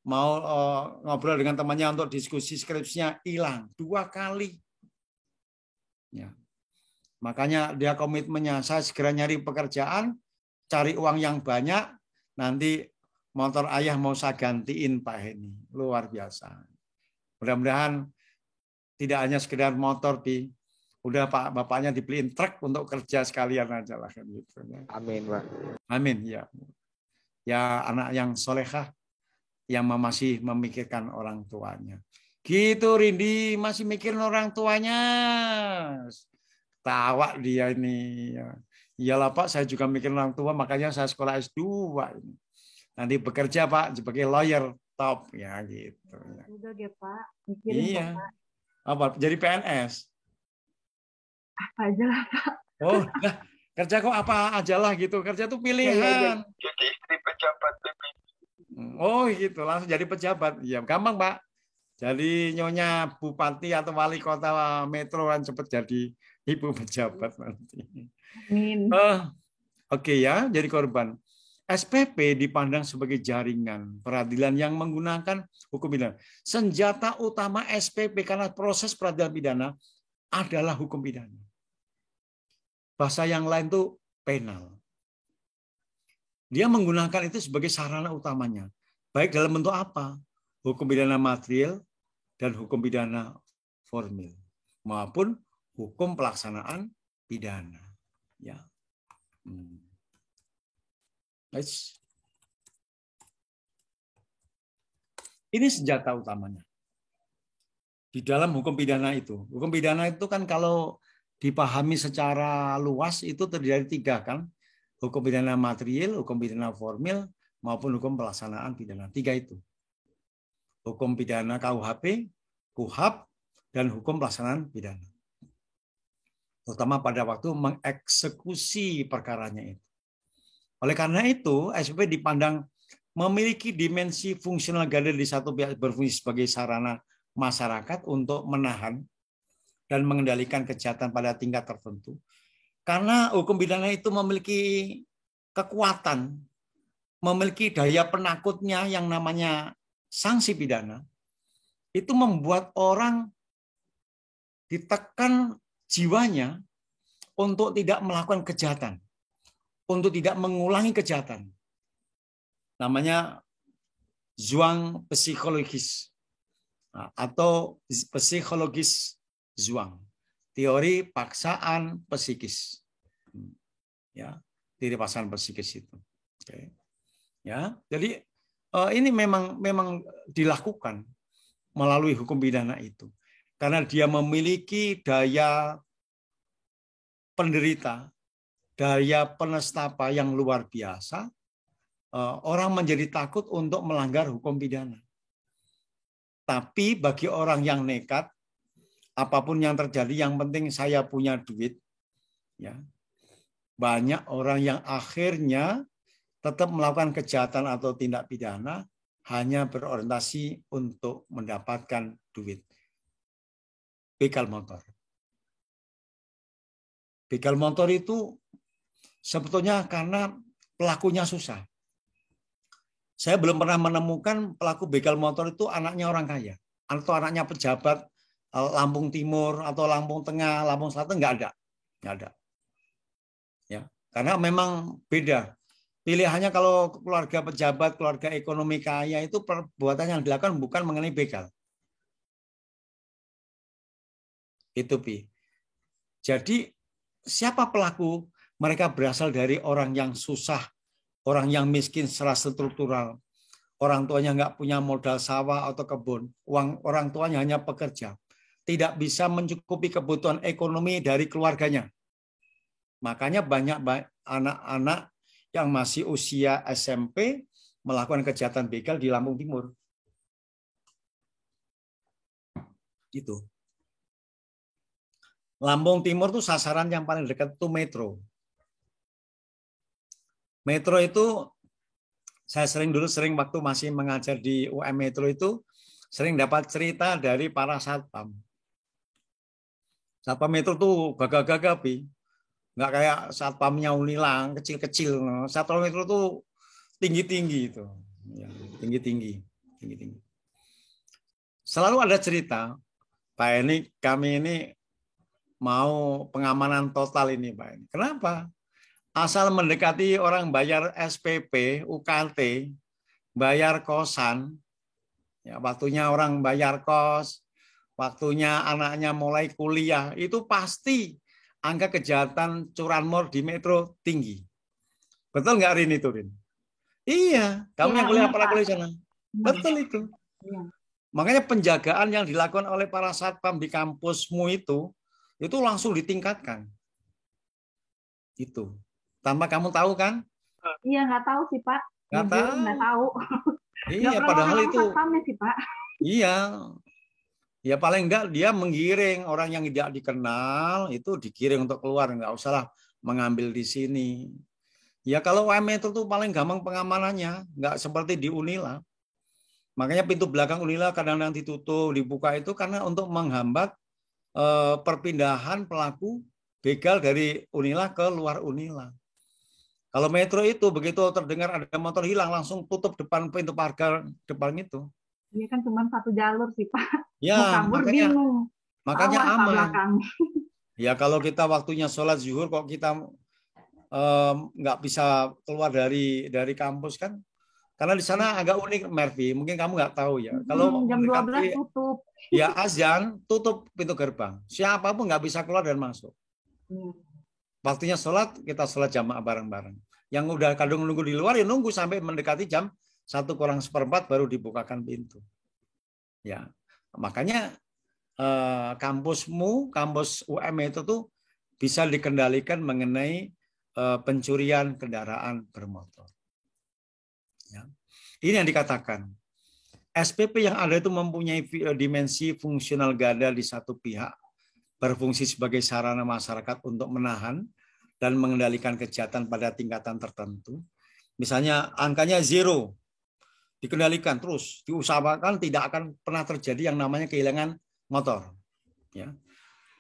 Mau ngobrol dengan temannya untuk diskusi skripsinya hilang 2 kali. Ya. Makanya dia komitmennya saya segera nyari pekerjaan, cari uang yang banyak, nanti motor ayah mau saya gantiin Pak Heni. Luar biasa. Mudah-mudahan tidak hanya sekedar motor, Pi. Udah Pak bapaknya dibeliin truk untuk kerja sekalian aja lah kan gitu. Amin, Pak. Amin ya. Ya anak yang solehah yang masih memikirkan orang tuanya. Gitu Rindi masih mikirin orang tuanya. Tawa dia ini. Iyalah Pak, saya juga mikirin orang tua, makanya saya sekolah S2 ini. Nanti bekerja Pak sebagai lawyer top ya gitu. Udah deh Pak, mikirin Iya. Pak. Apa? Jadi PNS. Apa aja lah Pak. Oh, nah, kerja kok apa aja lah gitu. Kerja tuh pilihan. Jadi istri pejabat Oh gitu, langsung jadi pejabat. Ya gampang Pak. Jadi nyonya bupati atau wali kota metro kan cepet jadi ibu pejabat nanti. Amin. Oke ya, jadi korban. SPP dipandang sebagai jaringan peradilan yang menggunakan hukum pidana. Senjata utama SPP karena proses peradilan pidana adalah hukum pidana. Bahasa yang lain tuh penal. Dia menggunakan itu sebagai sarana utamanya. Baik dalam bentuk apa? Hukum pidana material dan hukum pidana formil. Maupun hukum pelaksanaan pidana. Ya. Nice. Ini senjata utamanya. di dalam hukum pidana itu. Hukum pidana itu kan kalau dipahami secara luas itu terdiri dari 3 kan. Hukum pidana material, hukum pidana formil, maupun hukum pelaksanaan pidana. 3 itu. Hukum pidana KUHP, KUHAP, dan hukum pelaksanaan pidana. Terutama pada waktu mengeksekusi perkaranya itu. Oleh karena itu, SPP dipandang memiliki dimensi fungsional garda di satu pihak, berfungsi sebagai sarana masyarakat untuk menahan dan mengendalikan kejahatan pada tingkat tertentu. Karena hukum pidana itu memiliki kekuatan, memiliki daya penakutnya yang namanya sanksi pidana, itu membuat orang ditekan jiwanya untuk tidak melakukan kejahatan, untuk tidak mengulangi kejahatan. Namanya zuang psikologis atau psikologis zuang, teori paksaan psikis. Ya, teori paksaan psikis itu. Oke. Ya, jadi ini memang dilakukan melalui hukum pidana itu. Karena dia memiliki daya penderita, daya penestapa yang luar biasa, orang menjadi takut untuk melanggar hukum pidana. Tapi bagi orang yang nekat, apapun yang terjadi, yang penting saya punya duit. Ya, banyak orang yang akhirnya tetap melakukan kejahatan atau tindak pidana hanya berorientasi untuk mendapatkan duit. Begal motor. Begal motor itu sebetulnya karena pelakunya susah. Saya belum pernah menemukan pelaku begal motor itu anaknya orang kaya atau anaknya pejabat Lampung Timur atau Lampung Tengah, Lampung Selatan, nggak ada. Ya, karena memang beda. Pilihannya kalau keluarga pejabat, keluarga ekonomi kaya itu perbuatan yang dilakukan bukan mengenai begal. Itu Pi. Jadi siapa pelaku? Mereka berasal dari orang yang susah, orang yang miskin secara struktural. Orang tuanya nggak punya modal sawah atau kebun. Orang tuanya hanya pekerja. Tidak bisa mencukupi kebutuhan ekonomi dari keluarganya. Makanya banyak anak-anak yang masih usia SMP melakukan kejahatan begal di Lampung Timur. Itu. Lampung Timur itu sasaran yang paling dekat itu Metro. Metro itu saya sering waktu masih mengajar di UM Metro itu sering dapat cerita dari para satpam. Satpam Metro tuh gagah-gagah, Pi. Nggak kayak satpamnya Unilang, kecil-kecil. Satpam Metro tuh tinggi-tinggi itu. Ya, tinggi-tinggi. Selalu ada cerita, Pak ini kami ini mau pengamanan total ini, Pak ini. Kenapa? Asal mendekati orang bayar SPP, UKT, bayar kosan, ya waktunya orang bayar kos, waktunya anaknya mulai kuliah, itu pasti angka kejahatan curanmor di Metro tinggi. Betul nggak Rin itu, Rin? Iya, kamu yang kuliah apa kuliah sana? Betul itu. Iya. Makanya penjagaan yang dilakukan oleh para satpam di kampusmu itu langsung ditingkatkan. Itu. Tanpa kamu tahu kan? Iya, nggak tahu sih, Pak. Nggak Jujur, tahu. nggak tahu. Iya, padahal itu. Satpamnya sih, Pak. Iya. Ya paling enggak dia menggiring orang yang tidak dikenal itu digiring untuk keluar, enggak usahlah mengambil di sini. Ya kalau UM itu tuh paling gampang pengamanannya, enggak seperti di Unila. Makanya pintu belakang Unila kadang-kadang ditutup, dibuka itu karena untuk menghambat perpindahan pelaku begal dari Unila ke luar Unila. Kalau Metro itu begitu terdengar ada motor hilang langsung tutup depan pintu parkir depan itu. Iya kan cuma satu jalur sih, Pak. Ya, Mau kabur bingung. makanya Awas, Pak, aman. belakang. Ya kalau kita waktunya sholat zuhur kok kita nggak bisa keluar dari kampus kan? Karena di sana agak unik, Mervi. Mungkin kamu nggak tahu ya. Kalau jam 12 mendekati tutup. ya azan, tutup pintu gerbang. Siapapun nggak bisa keluar dan masuk. Waktunya sholat, kita sholat jamaah bareng-bareng. Yang udah kadung nunggu di luar ya nunggu sampai mendekati jam 1:04 baru dibukakan pintu. Ya, makanya kampusmu, kampus UM itu tuh bisa dikendalikan mengenai pencurian kendaraan bermotor. Ya. Ini yang dikatakan. SPP yang ada itu mempunyai dimensi fungsional ganda di satu pihak, berfungsi sebagai sarana masyarakat untuk menahan dan mengendalikan kejahatan pada tingkatan tertentu. Misalnya angkanya 0, dikendalikan terus, diusahakan tidak akan pernah terjadi yang namanya kehilangan motor. Ya.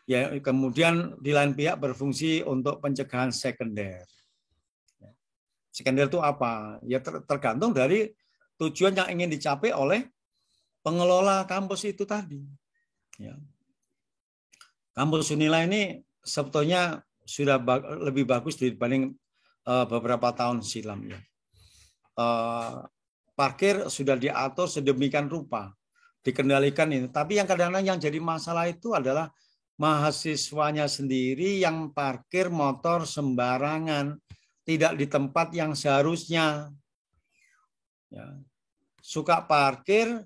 Ya, kemudian di lain pihak berfungsi untuk pencegahan sekunder. Sekunder itu apa? Ya tergantung dari tujuan yang ingin dicapai oleh pengelola kampus itu tadi. Ya. Kampus Unila ini sebetulnya sudah lebih bagus dibanding beberapa tahun silam. Ya. Parkir sudah diatur sedemikian rupa, dikendalikan ini. Tapi yang kadang-kadang yang jadi masalah itu adalah mahasiswanya sendiri yang parkir motor sembarangan, tidak di tempat yang seharusnya. Ya. Suka parkir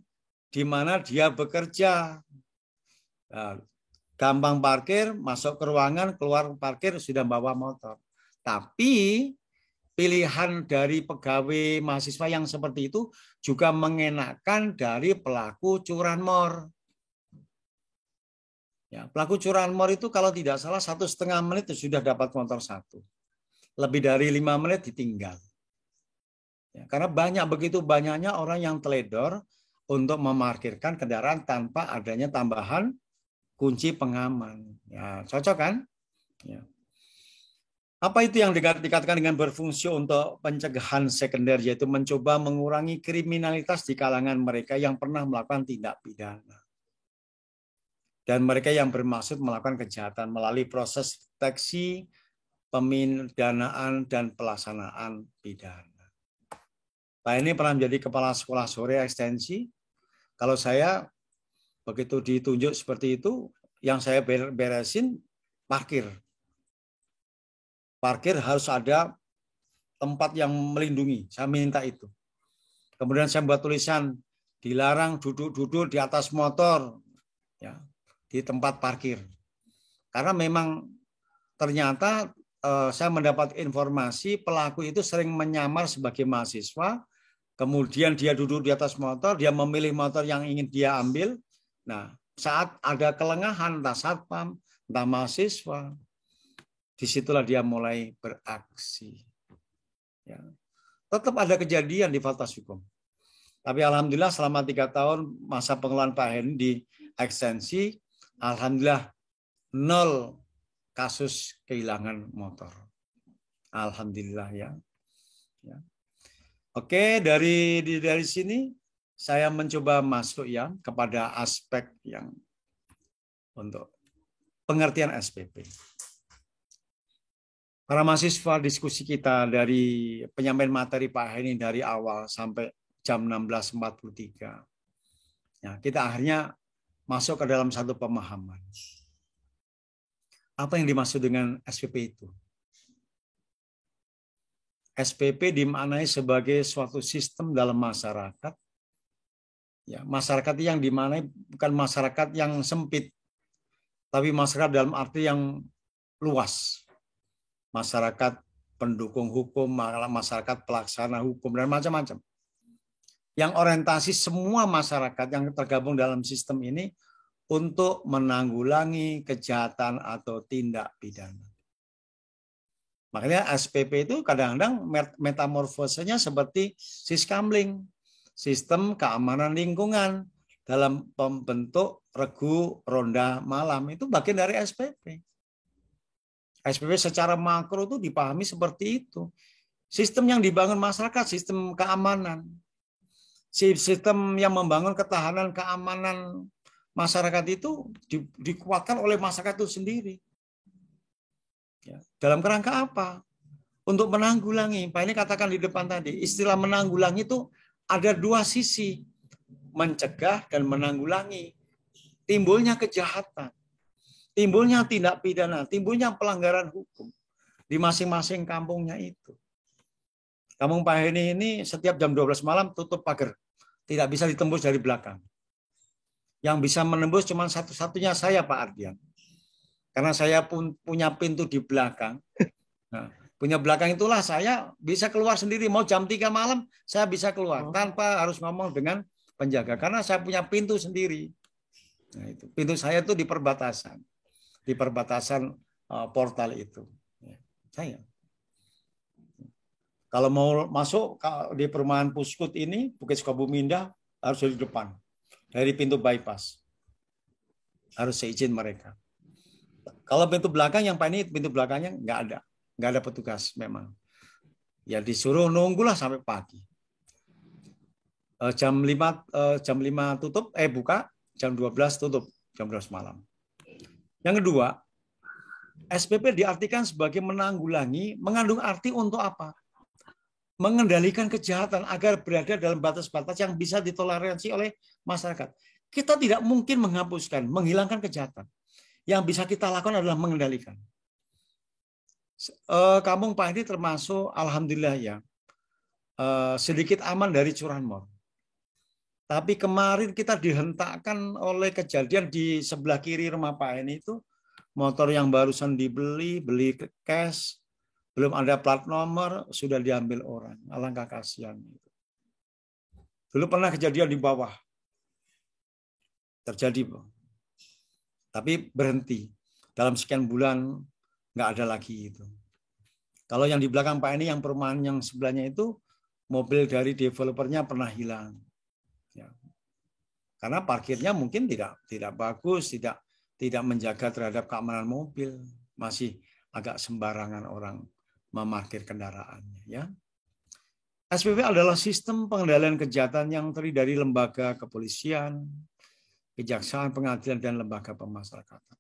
di mana dia bekerja. Nah, gampang parkir, masuk ke ruangan, keluar parkir sudah bawa motor. Tapi pilihan dari pegawai mahasiswa yang seperti itu juga mengenakan dari pelaku curanmor. Ya, pelaku curanmor itu kalau tidak salah 1,5 menit sudah dapat motor 1. Lebih dari 5 menit ditinggal. Ya, karena begitu banyaknya orang yang teledor untuk memarkirkan kendaraan tanpa adanya tambahan kunci pengaman. Ya, cocok kan? Ya. Apa itu yang dikatakan dengan berfungsi untuk pencegahan sekunder, yaitu mencoba mengurangi kriminalitas di kalangan mereka yang pernah melakukan tindak pidana. Dan mereka yang bermaksud melakukan kejahatan melalui proses deteksi, pemindanaan, dan pelaksanaan pidana. Pak ini pernah menjadi kepala sekolah sore ekstensi. Kalau saya begitu ditunjuk seperti itu, yang saya beresin parkir. Parkir harus ada tempat yang melindungi. Saya minta itu. Kemudian saya buat tulisan, dilarang duduk-duduk di atas motor, ya, di tempat parkir. Karena memang ternyata saya mendapat informasi pelaku itu sering menyamar sebagai mahasiswa, kemudian dia duduk di atas motor, dia memilih motor yang ingin dia ambil. Nah, saat ada kelengahan, entah satpam, entah mahasiswa, disitulah dia mulai beraksi. Ya. Tetap ada kejadian di Fakultas Hukum. Tapi alhamdulillah selama 3 tahun masa pengelolaan Pak Heni di ekstensi, alhamdulillah 0 kasus kehilangan motor. Alhamdulillah ya. Ya. Oke, dari sini saya mencoba masuk ya kepada aspek yang untuk pengertian SPP. Para mahasiswa, diskusi kita dari penyampaian materi Pak Heni dari awal sampai jam 16.43. Ya, kita akhirnya masuk ke dalam satu pemahaman. Apa yang dimaksud dengan SPP itu? SPP dimaknai sebagai suatu sistem dalam masyarakat. Ya, masyarakat yang dimaknai bukan masyarakat yang sempit, tapi masyarakat dalam arti yang luas. Masyarakat pendukung hukum, masyarakat pelaksana hukum, dan macam-macam. Yang orientasi semua masyarakat yang tergabung dalam sistem ini untuk menanggulangi kejahatan atau tindak pidana. Makanya SPP itu kadang-kadang metamorfosenya seperti Siskamling, sistem keamanan lingkungan dalam pembentuk regu ronda malam, itu bagian dari SPP. SPP secara makro itu dipahami seperti itu. Sistem yang dibangun masyarakat, sistem keamanan. Sistem yang membangun ketahanan keamanan masyarakat itu dikuatkan oleh masyarakat itu sendiri. Ya. Dalam kerangka apa? Untuk menanggulangi. Pak ini katakan di depan tadi, istilah menanggulangi itu ada 2 sisi. Mencegah dan menanggulangi. Timbulnya kejahatan. Timbulnya tindak pidana. Timbulnya pelanggaran hukum. Di masing-masing kampungnya itu. Kampung Pak Heni ini setiap jam 12 malam tutup pagar. Tidak bisa ditembus dari belakang. Yang bisa menembus cuma satu-satunya saya, Pak Ardian. Karena saya pun punya pintu di belakang. Nah, punya belakang itulah saya bisa keluar sendiri. Mau jam 3 malam, saya bisa keluar. Tanpa harus ngomong dengan penjaga. Karena saya punya pintu sendiri. Nah, itu. Pintu saya itu di perbatasan. Di perbatasan portal itu. Saya. Kalau mau masuk di perumahan Puskut ini, Bukit Sukabumi Indah, harus di depan. Dari pintu bypass. Harus seizin mereka. Kalau pintu belakang, yang Pak ini pintu belakangnya nggak ada. Nggak ada petugas memang. Ya disuruh nunggulah sampai pagi. Jam 5 tutup, buka, jam 12 tutup, jam 12 malam. Yang kedua, SPP diartikan sebagai menanggulangi, mengandung arti untuk apa? Mengendalikan kejahatan agar berada dalam batas-batas yang bisa ditoleransi oleh masyarakat. Kita tidak mungkin menghapuskan, menghilangkan kejahatan. Yang bisa kita lakukan adalah mengendalikan. Kampung Pak ini termasuk, alhamdulillah ya, sedikit aman dari curanmor. Tapi kemarin kita dihentakkan oleh kejadian di sebelah kiri rumah Pak ini itu, motor yang barusan beli cash, belum ada plat nomor, sudah diambil orang. Alangkah kasihan. Dulu pernah kejadian di bawah. Terjadi. Tapi berhenti. Dalam sekian bulan nggak ada lagi itu. Kalau yang di belakang Pak ini, yang perumahan yang sebelahnya itu, mobil dari developernya pernah hilang. Ya. Karena parkirnya mungkin tidak bagus, tidak menjaga terhadap keamanan mobil. Masih agak sembarangan orang memarkir kendaraannya, ya. SPP adalah sistem pengendalian kejahatan yang terdiri dari lembaga kepolisian, kejaksaan, pengadilan, dan lembaga pemasyarakatan.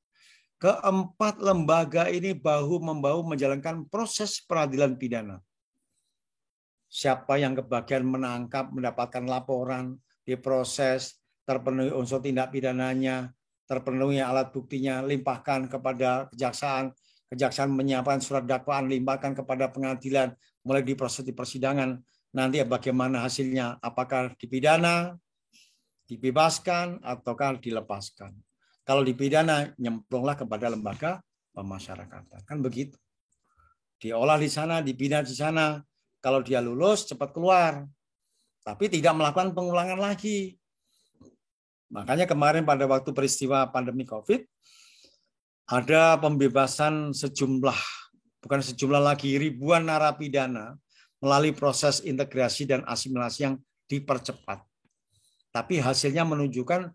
Keempat lembaga ini bahu-membahu menjalankan proses peradilan pidana. Siapa yang kebagian menangkap, mendapatkan laporan, diproses, terpenuhi unsur tindak pidananya, terpenuhi alat buktinya, limpahkan kepada kejaksaan, kejaksaan menyiapkan surat dakwaan, limpahkan kepada pengadilan, mulai diproses di persidangan. Nanti bagaimana hasilnya? Apakah dipidana, dibebaskan, ataukah dilepaskan? Kalau dipidana, nyemplunglah kepada lembaga pemasyarakatan. Kan begitu. Diolah di sana, dibina di sana. Kalau dia lulus, cepat keluar. Tapi tidak melakukan pengulangan lagi. Makanya kemarin pada waktu peristiwa pandemi COVID, ada pembebasan bukan sejumlah lagi, ribuan narapidana melalui proses integrasi dan asimilasi yang dipercepat. Tapi hasilnya menunjukkan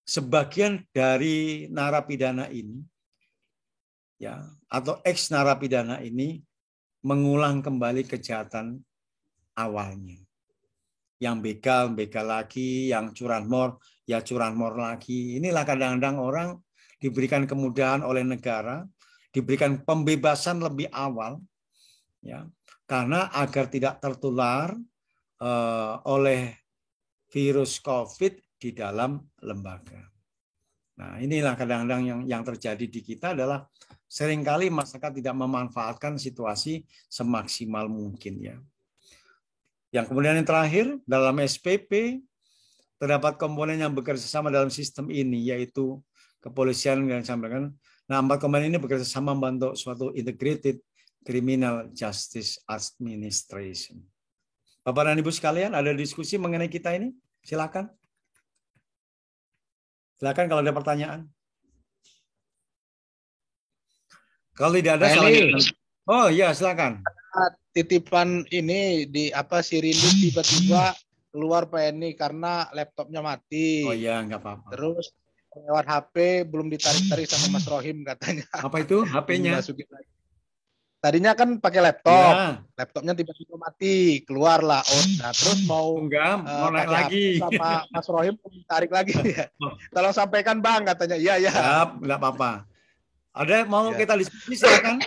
sebagian dari narapidana ini, ya, atau ex narapidana ini mengulang kembali kejahatan awalnya. Yang begal lagi, yang curanmor, ya curanmor lagi. Inilah kadang-kadang orang diberikan kemudahan oleh negara, diberikan pembebasan lebih awal, ya, karena agar tidak tertular oleh virus COVID di dalam lembaga. Nah, inilah kadang-kadang yang terjadi di kita adalah seringkali masyarakat tidak memanfaatkan situasi semaksimal mungkin, ya. Yang kemudian yang terakhir, dalam SPP terdapat komponen yang bekerja sama dalam sistem ini, yaitu kepolisian yang sampaikan. Nah, 4 komponen ini bekerja sama membantu suatu integrated criminal justice administration. Bapak dan Ibu sekalian, ada diskusi mengenai kita ini? Silakan. Silakan kalau ada pertanyaan. Kalau tidak ada, silakan. Oh iya, silakan. Titipan ini di si Rindu tiba-tiba keluar Pak Eni karena laptopnya mati. Oh iya, nggak apa-apa. Terus lewat HP belum ditarik-tarik sama Mas Rohim katanya. Apa itu HP-nya? Tadinya kan pakai laptop, ya. Laptopnya tiba-tiba mati, keluarlah. Nah, terus mau naik lagi sama Mas Rohim tarik lagi. Tolong sampaikan Bang katanya. Iya ya. Nggak apa-apa. Ada mau kita diskusi silakan.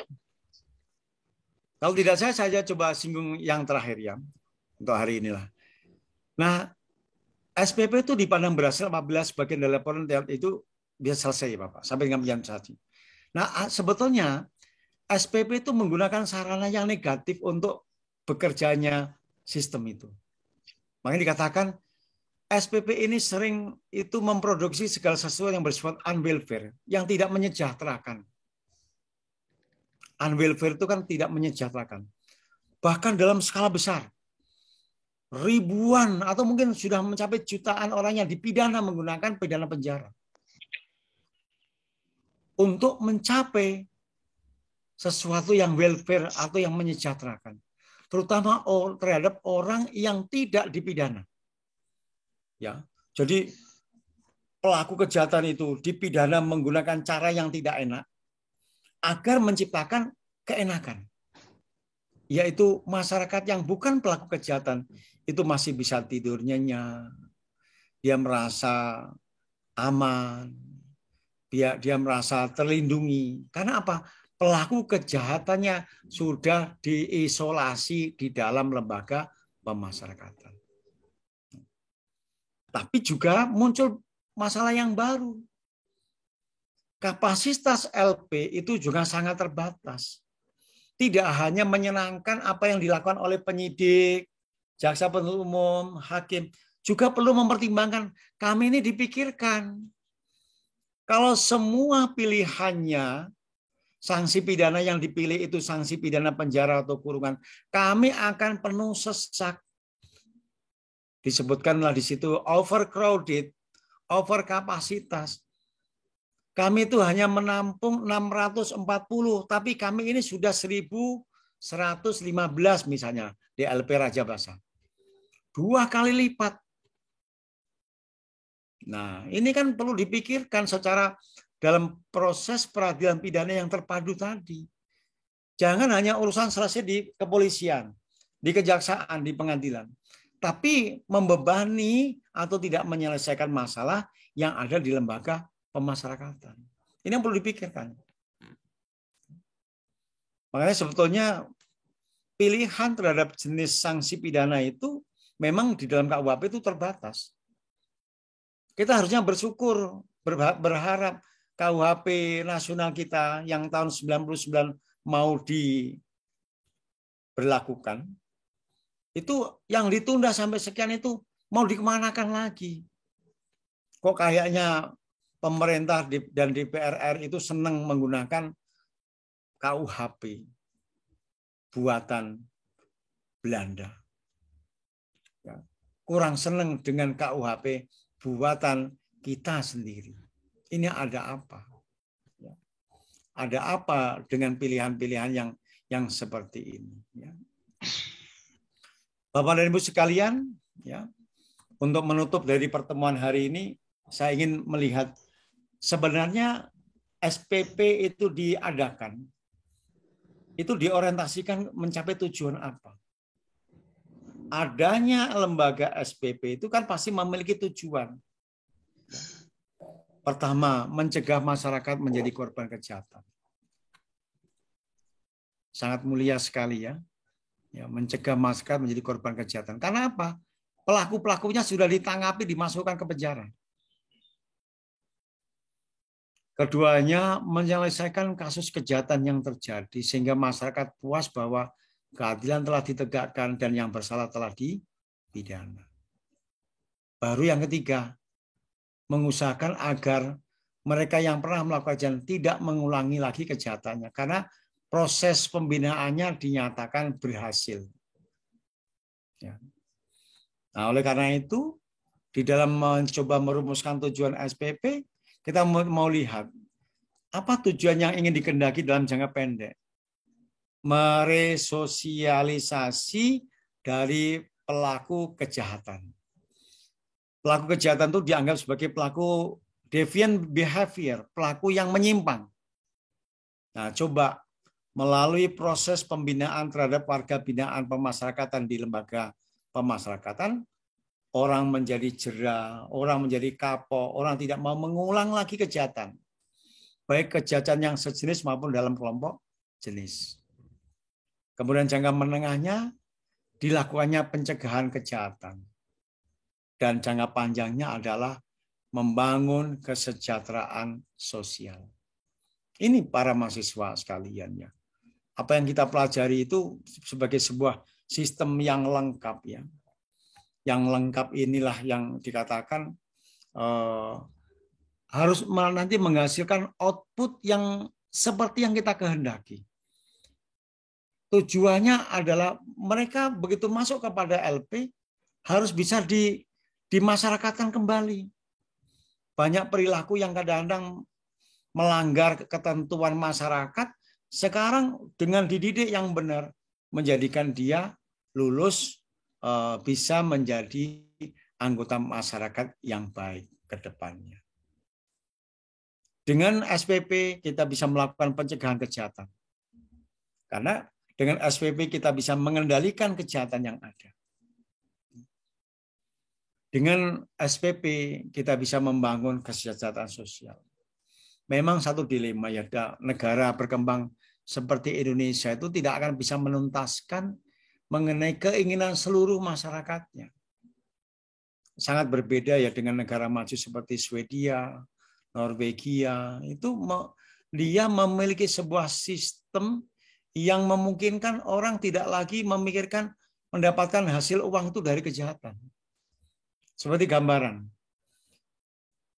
Kalau tidak saya coba singgung yang terakhir ya untuk hari inilah. Nah, SPP itu dipandang berhasil apabila sebagian dari laporan itu bisa selesai ya Bapak, sampai dengan penjelasan. Nah, sebetulnya SPP itu menggunakan sarana yang negatif untuk bekerjanya sistem itu. Makanya dikatakan SPP ini sering itu memproduksi segala sesuatu yang bersifat unwelfare, yang tidak menyejahterakan. Unwelfare itu kan tidak menyejahterakan. Bahkan dalam skala besar. Ribuan atau mungkin sudah mencapai jutaan orang yang dipidana menggunakan pidana penjara. Untuk mencapai sesuatu yang welfare atau yang menyejahterakan. Terutama terhadap orang yang tidak dipidana. Ya, jadi pelaku kejahatan itu dipidana menggunakan cara yang tidak enak agar menciptakan keenakan. Yaitu masyarakat yang bukan pelaku kejahatan itu masih bisa tidur nyenyak, dia merasa aman, dia merasa terlindungi. Karena apa? Pelaku kejahatannya sudah diisolasi di dalam lembaga pemasyarakatan. Tapi juga muncul masalah yang baru. Kapasitas LP itu juga sangat terbatas. Tidak hanya menyenangkan apa yang dilakukan oleh penyidik, jaksa penuntut umum, hakim, juga perlu mempertimbangkan kami ini dipikirkan. Kalau semua pilihannya, sanksi pidana yang dipilih itu sanksi pidana penjara atau kurungan, kami akan penuh sesak. Disebutkanlah di situ overcrowded, overkapasitas. Kami itu hanya menampung 640, tapi kami ini sudah 1.115 misalnya di LP Raja Basa. 2 kali lipat. Nah, ini kan perlu dipikirkan secara dalam proses peradilan pidana yang terpadu tadi. Jangan hanya urusan selesai di kepolisian, di kejaksaan, di pengadilan. Tapi membebani atau tidak menyelesaikan masalah yang ada di lembaga pemasyarakatan. Ini yang perlu dipikirkan. Makanya sebetulnya pilihan terhadap jenis sanksi pidana itu memang di dalam KUHP itu terbatas. Kita harusnya bersyukur, berharap KUHP nasional kita yang tahun 99 mau diberlakukan, itu yang ditunda sampai sekian itu mau dikemanakan lagi? Kok kayaknya pemerintah dan DPR RI itu senang menggunakan KUHP buatan Belanda. Kurang senang dengan KUHP buatan kita sendiri. Ini ada apa? Ada apa dengan pilihan-pilihan yang seperti ini? Bapak dan Ibu sekalian, ya, untuk menutup dari pertemuan hari ini, saya ingin melihat sebenarnya SPP itu diadakan, itu diorientasikan mencapai tujuan apa? Adanya lembaga SPP itu kan pasti memiliki tujuan. Pertama, mencegah masyarakat menjadi korban kejahatan. Sangat mulia sekali ya. Ya, mencegah masyarakat menjadi korban kejahatan. Karena apa? Pelaku-pelakunya sudah ditangkapi, dimasukkan ke penjara. Keduanya, menyelesaikan kasus kejahatan yang terjadi sehingga masyarakat puas bahwa keadilan telah ditegakkan dan yang bersalah telah dipidana. Baru yang ketiga, mengusahakan agar mereka yang pernah melakukan kejahatan tidak mengulangi lagi kejahatannya. Karena proses pembinaannya dinyatakan berhasil. Ya. Nah, oleh karena itu, di dalam mencoba merumuskan tujuan SPP, kita mau lihat apa tujuan yang ingin dikehendaki dalam jangka pendek. Meresosialisasi dari pelaku kejahatan. Pelaku kejahatan itu dianggap sebagai pelaku deviant behavior, pelaku yang menyimpang. Nah, coba melalui proses pembinaan terhadap warga binaan pemasyarakatan di lembaga pemasyarakatan, orang menjadi jera, orang menjadi kapok, orang tidak mau mengulang lagi kejahatan. Baik kejahatan yang sejenis maupun dalam kelompok jenis. Kemudian jangka menengahnya dilakukannya pencegahan kejahatan. Dan jangka panjangnya adalah membangun kesejahteraan sosial. Ini para mahasiswa sekalian ya. Apa yang kita pelajari itu sebagai sebuah sistem yang lengkap ya. yang lengkap inilah yang dikatakan harus nanti menghasilkan output yang seperti yang kita kehendaki. Tujuannya adalah mereka begitu masuk kepada LP harus bisa dimasyarakatkan kembali. Banyak perilaku yang kadang-kadang melanggar ketentuan masyarakat, sekarang dengan dididik yang benar, menjadikan dia lulus bisa menjadi anggota masyarakat yang baik ke depannya. Dengan SPP kita bisa melakukan pencegahan kejahatan. Karena dengan SPP kita bisa mengendalikan kejahatan yang ada. Dengan SPP kita bisa membangun kesejahteraan sosial. Memang satu dilema ya, negara berkembang seperti Indonesia itu tidak akan bisa menuntaskan mengenai keinginan seluruh masyarakatnya. Sangat berbeda ya dengan negara maju seperti Swedia, Norwegia. Itu dia memiliki sebuah sistem yang memungkinkan orang tidak lagi memikirkan mendapatkan hasil uang itu dari kejahatan. Seperti gambaran,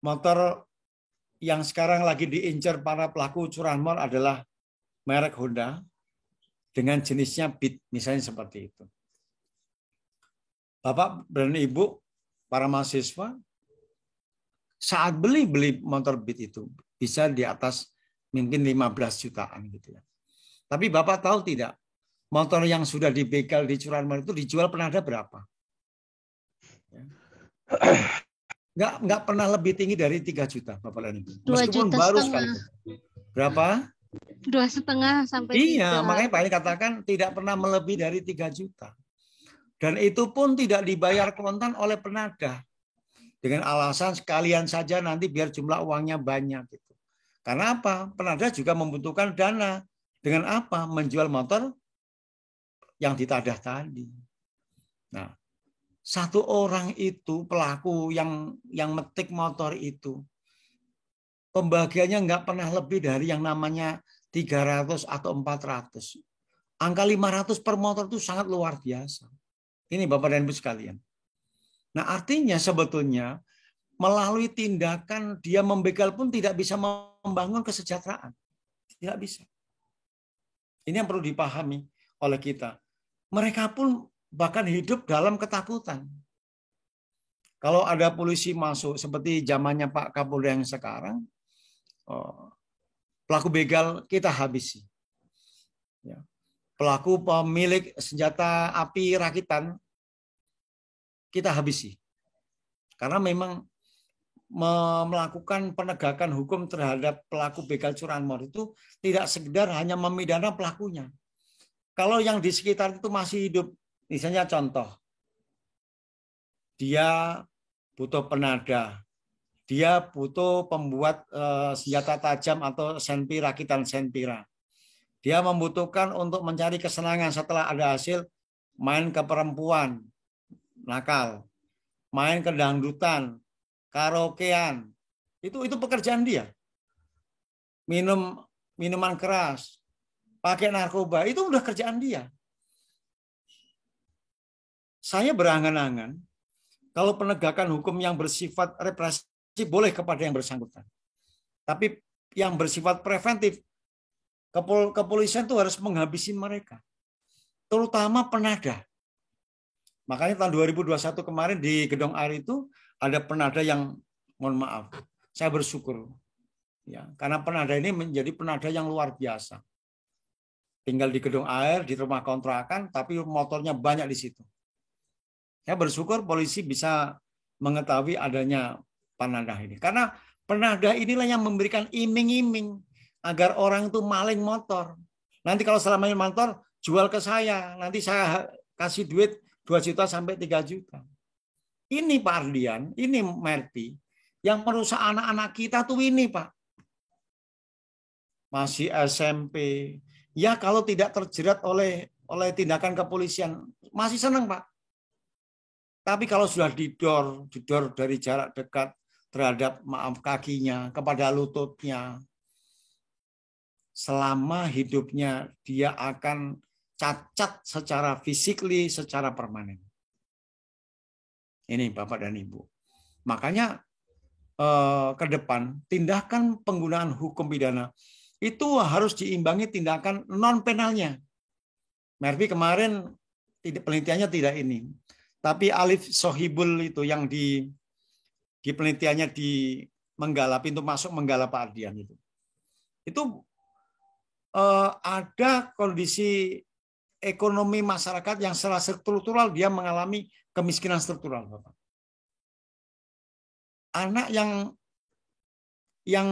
motor yang sekarang lagi diincar para pelaku curanmor adalah merek Honda dengan jenisnya Beat, misalnya seperti itu. Bapak dan Ibu, para mahasiswa, saat beli motor Beat itu bisa di atas mungkin 15 jutaan gitu ya. Tapi Bapak tahu tidak, motor yang sudah dibegal di curanmor itu dijual penada berapa? Nggak pernah lebih tinggi dari 3 juta, Bapak dan Ibu. 2 Meskipun juta baru setengah. sekali. Berapa? 2,5 sampai 3. Iya, makanya Pak ini katakan tidak pernah melebihi dari 3 juta. Dan itu pun tidak dibayar kontan oleh penadah. Dengan alasan sekalian saja nanti biar jumlah uangnya banyak. Gitu. Karena apa? Penadah juga membutuhkan dana. Dengan apa? Menjual motor yang ditadah tadi. Nah, satu orang itu pelaku yang metik motor itu pembagiannya nggak pernah lebih dari yang namanya 300 atau 400. Angka 500 per motor itu sangat luar biasa. Ini Bapak dan Ibu sekalian. Nah, artinya sebetulnya melalui tindakan dia membegal pun tidak bisa membangun kesejahteraan. Tidak bisa. Ini yang perlu dipahami oleh kita. Mereka pun bahkan hidup dalam ketakutan. Kalau ada polisi masuk seperti zamannya Pak Kapolda yang sekarang, pelaku begal kita habisi. Pelaku pemilik senjata api rakitan kita habisi. Karena memang melakukan penegakan hukum terhadap pelaku begal curanmor itu tidak sekedar hanya memidana pelakunya. Kalau yang di sekitar itu masih hidup, misalnya contoh, dia butuh penada, dia butuh pembuat senjata tajam atau senpi rakitan senpira. Dia membutuhkan untuk mencari kesenangan setelah ada hasil main ke perempuan, nakal, main ke dangdutan, karaokean. Itu pekerjaan dia. Minuman keras, pakai narkoba, itu udah kerjaan dia. Saya berangan-angan kalau penegakan hukum yang bersifat represif boleh kepada yang bersangkutan. Tapi yang bersifat preventif, kepolisian itu harus menghabisi mereka. Terutama penada. Makanya tahun 2021 kemarin di Gedong Air itu ada penada yang, mohon maaf, saya bersyukur. Ya, karena penada ini menjadi penada yang luar biasa. Tinggal di Gedong Air, di rumah kontrakan, tapi motornya banyak di situ. Saya bersyukur polisi bisa mengetahui adanya penadah ini. Karena penadah inilah yang memberikan iming-iming agar orang itu maling motor. Nanti kalau selama ini motor, jual ke saya. Nanti saya kasih duit 2 juta sampai 3 juta. Ini Pak Ardian, ini Merti, yang merusak anak-anak kita tuh ini Pak. Masih SMP. Ya kalau tidak terjerat oleh tindakan kepolisian, masih senang Pak. Tapi kalau sudah didor dari jarak dekat terhadap kakinya, kepada lututnya, selama hidupnya dia akan cacat secara fisikly, secara permanen. Ini Bapak dan Ibu. Makanya ke depan tindakan penggunaan hukum pidana itu harus diimbangi tindakan non penalnya. Mervi kemarin penelitiannya tidak ini, tapi Alif Sohibul itu yang di penelitiannya di Menggala, pintu masuk Menggala Pak Ardian itu ada kondisi ekonomi masyarakat yang secara struktural dia mengalami kemiskinan struktural, Bapak. Anak yang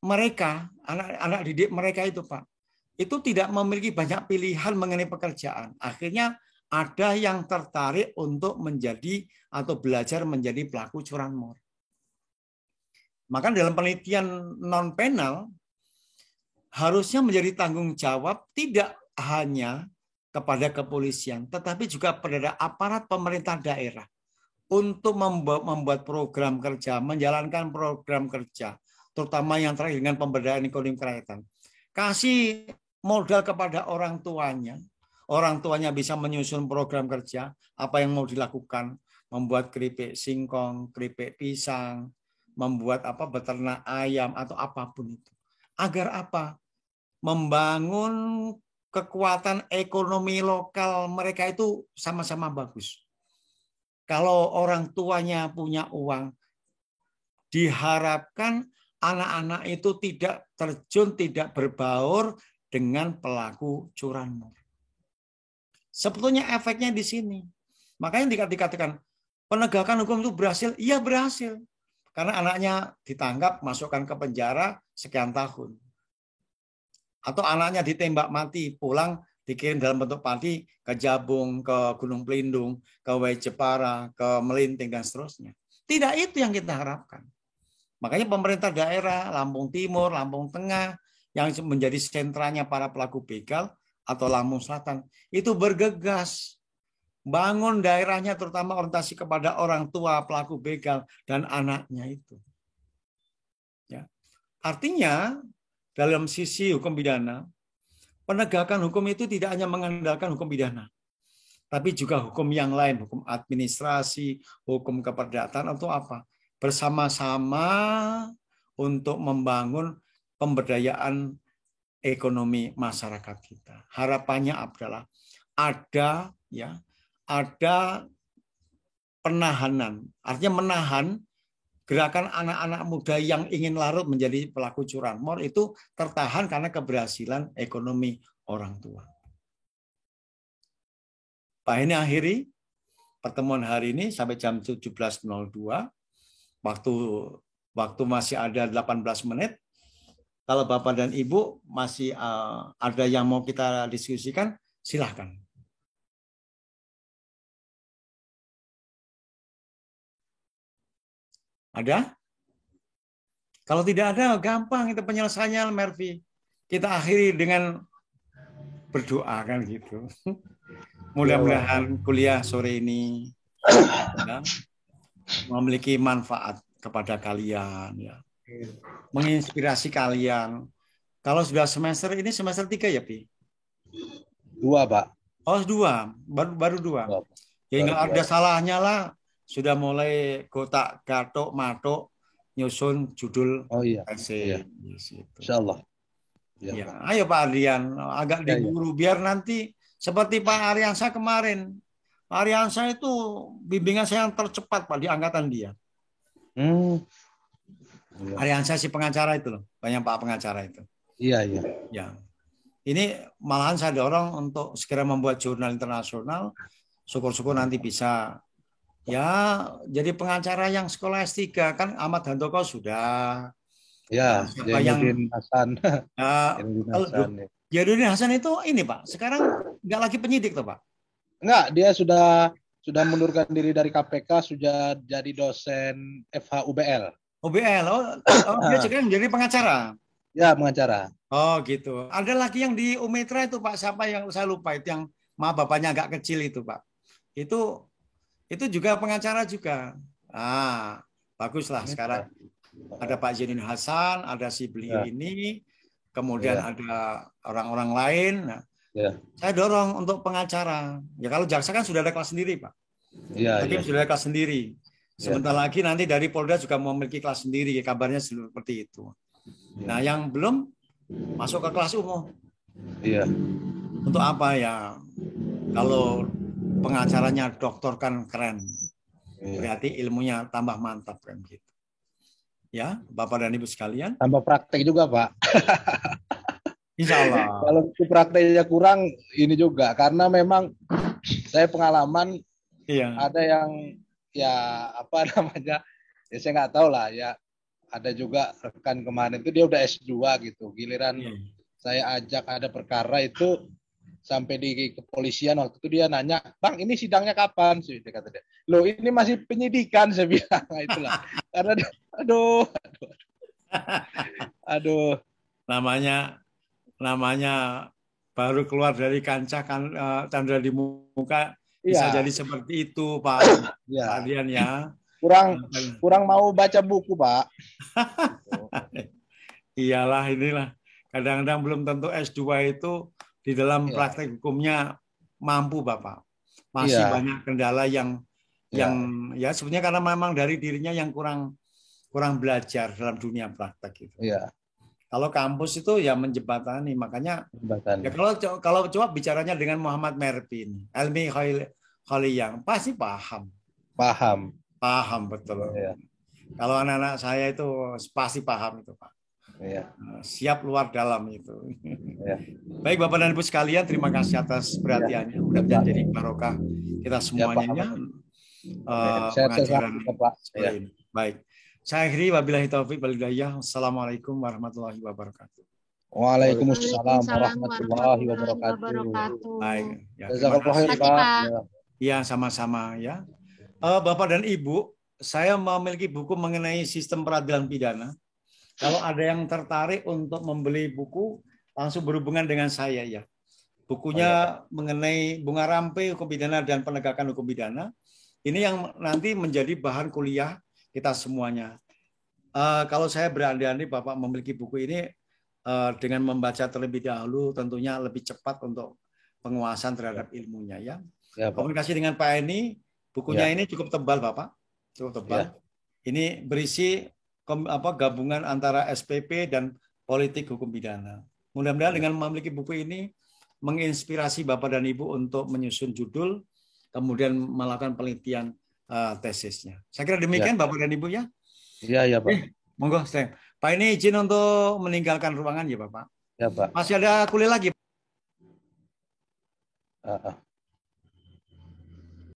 mereka, anak didik mereka itu, Pak, itu tidak memiliki banyak pilihan mengenai pekerjaan. Akhirnya ada yang tertarik untuk menjadi atau belajar menjadi pelaku curanmor. Maka dalam penelitian non penal harusnya menjadi tanggung jawab tidak hanya kepada kepolisian, tetapi juga pada aparat pemerintah daerah untuk membuat program kerja, menjalankan program kerja, terutama yang terkait dengan pemberdayaan ekonomi kerakyatan. Kasih modal kepada orang tuanya bisa menyusun program kerja, apa yang mau dilakukan, membuat keripik singkong, keripik pisang, membuat beternak ayam atau apapun itu. Agar apa? Membangun kekuatan ekonomi lokal mereka itu sama-sama bagus. Kalau orang tuanya punya uang, diharapkan anak-anak itu tidak terjun, tidak berbaur dengan pelaku curanmor. Sebetulnya efeknya di sini. Makanya dikatakan penegakan hukum itu berhasil. Iya berhasil. Karena anaknya ditangkap, masukkan ke penjara sekian tahun. Atau anaknya ditembak mati, pulang dikirim dalam bentuk padi ke Jabung, ke Gunung Pelindung, ke Way Jepara, ke Melinting, dan seterusnya. Tidak itu yang kita harapkan. Makanya pemerintah daerah, Lampung Timur, Lampung Tengah, yang menjadi sentranya para pelaku begal, atau Lampung Selatan, itu bergegas. Bangun daerahnya terutama orientasi kepada orang tua pelaku begal dan anaknya itu. Ya. Artinya, dalam sisi hukum pidana, penegakan hukum itu tidak hanya mengandalkan hukum pidana, tapi juga hukum yang lain, hukum administrasi, hukum keperdatan atau apa. Bersama-sama untuk membangun pemberdayaan ekonomi masyarakat kita. Harapannya adalah ada penahanan, artinya menahan gerakan anak-anak muda yang ingin larut menjadi pelaku curanmor itu tertahan karena keberhasilan ekonomi orang tua. Pak, ini akhiri pertemuan hari ini sampai jam 17.02. Waktu masih ada 18 menit. Kalau Bapak dan Ibu masih ada yang mau kita diskusikan, silahkan. Ada? Kalau tidak ada, gampang itu penyelesaiannya, Mervi. Kita akhiri dengan berdoa kan gitu. Mudah-mudahan kuliah sore ini memiliki manfaat kepada kalian, ya. Menginspirasi kalian. Kalau sudah semester ini semester 3 ya, Pi? 2, Pak. Oh, 2. Baru 2. Ya nggak ada salahnya lah. Sudah mulai gotak, gatok, matok, nyusun judul essay. Iya. Insyaallah. Ya, ayo Pak Ardian, agak diburu biar nanti seperti Pak Aryansa kemarin. Pak Aryansa itu bimbingan saya yang tercepat Pak di angkatan dia. Aryansa si pengacara itu loh, banyak Pak pengacara itu. Iya. Ya. Ini malahan saya dorong untuk segera membuat jurnal internasional. Syukur-syukur nanti bisa jadi pengacara yang sekolah S3 kan Ahmad Handoko sudah. Ya, Jainuddin Hasan. Jainuddin Hasan itu ini Pak, sekarang nggak lagi penyidik tuh Pak? Enggak, dia sudah mundurkan diri dari KPK, sudah jadi dosen FHUBL. UBL, dia sekarang menjadi pengacara. Ya, pengacara. Oh gitu. Ada lagi yang di Umitra itu Pak, siapa yang saya lupa itu yang bapaknya agak kecil itu Pak. Itu juga pengacara juga. Baguslah sekarang. Ada Pak Jainuddin Hasan, ada si beliau ini, kemudian ada orang-orang lain. Saya dorong untuk pengacara. Ya kalau jaksa kan sudah ada kelas sendiri, Pak. Iya, Hakim iya. sudah ada kelas sendiri. Sebentar lagi nanti dari Polda juga memiliki kelas sendiri, kabarnya seperti itu. Nah, yang belum masuk ke kelas umum. Iya. Untuk apa ya? Kalau pengacaranya doktor kan keren. Berarti ilmunya tambah mantap kan gitu. Ya, Bapak dan Ibu sekalian. Tambah praktek juga, Pak. Insya Allah. Kalau prakteknya kurang, ini juga karena memang saya pengalaman ada yang ya apa namanya, ya saya nggak tahu lah ya. Ada juga rekan kemarin itu dia udah S2 gitu. Giliran saya ajak ada perkara itu sampai di kepolisian, waktu itu dia nanya, Bang ini sidangnya kapan? Dia kata dia, loh ini masih penyidikan, saya bilang. Nah, itulah. Karena aduh. Namanya baru keluar dari kancah kan candra di muka bisa jadi seperti itu, Pak. Adian ya. Kurang mau baca buku, Pak. Iyalah, inilah. Kadang-kadang belum tentu S2 itu di dalam praktek hukumnya mampu, Bapak. Masih banyak kendala yang ya sebenarnya karena memang dari dirinya yang kurang belajar dalam dunia praktek itu. Kalau kampus itu ya menjembatani, makanya ya kalau coba bicaranya dengan Muhammad Merpin, Helmi Khaliyang, pasti paham betul. Kalau anak-anak saya itu pasti paham itu, Pak. Siap luar dalam itu. Baik Bapak dan Ibu sekalian, terima kasih atas perhatiannya. Mudah-mudahan jadi barokah kita semuanya. Pengajaran seperti ini. Baik. Saya akhiri, wabillahi taufiq wal hidayah. Assalamualaikum warahmatullahi wabarakatuh. Waalaikumsalam warahmatullahi wabarakatuh. Baik. Ya, terima kasih, Pak. Ya, sama-sama ya. Bapak dan Ibu, saya memiliki buku mengenai sistem peradilan pidana. Kalau ada yang tertarik untuk membeli buku, langsung berhubungan dengan saya ya. Bukunya mengenai bunga rampe hukum pidana dan penegakan hukum pidana. Ini yang nanti menjadi bahan kuliah kita semuanya. Kalau saya berandai-andai Bapak memiliki buku ini dengan membaca terlebih dahulu, tentunya lebih cepat untuk penguasaan terhadap ilmunya ya. Komunikasi dengan Pak Eni, bukunya ini cukup tebal Bapak, cukup tebal. Ini berisi gabungan antara SPP dan politik hukum pidana. Mudah-mudahan dengan memiliki buku ini menginspirasi Bapak dan Ibu untuk menyusun judul, kemudian melakukan penelitian tesisnya. Saya kira demikian Bapak dan Ibu ya. Iya Pak. Monggo, Pak ini izin untuk meninggalkan ruangan ya Bapak. Ya Pak. Masih ada kuliah lagi.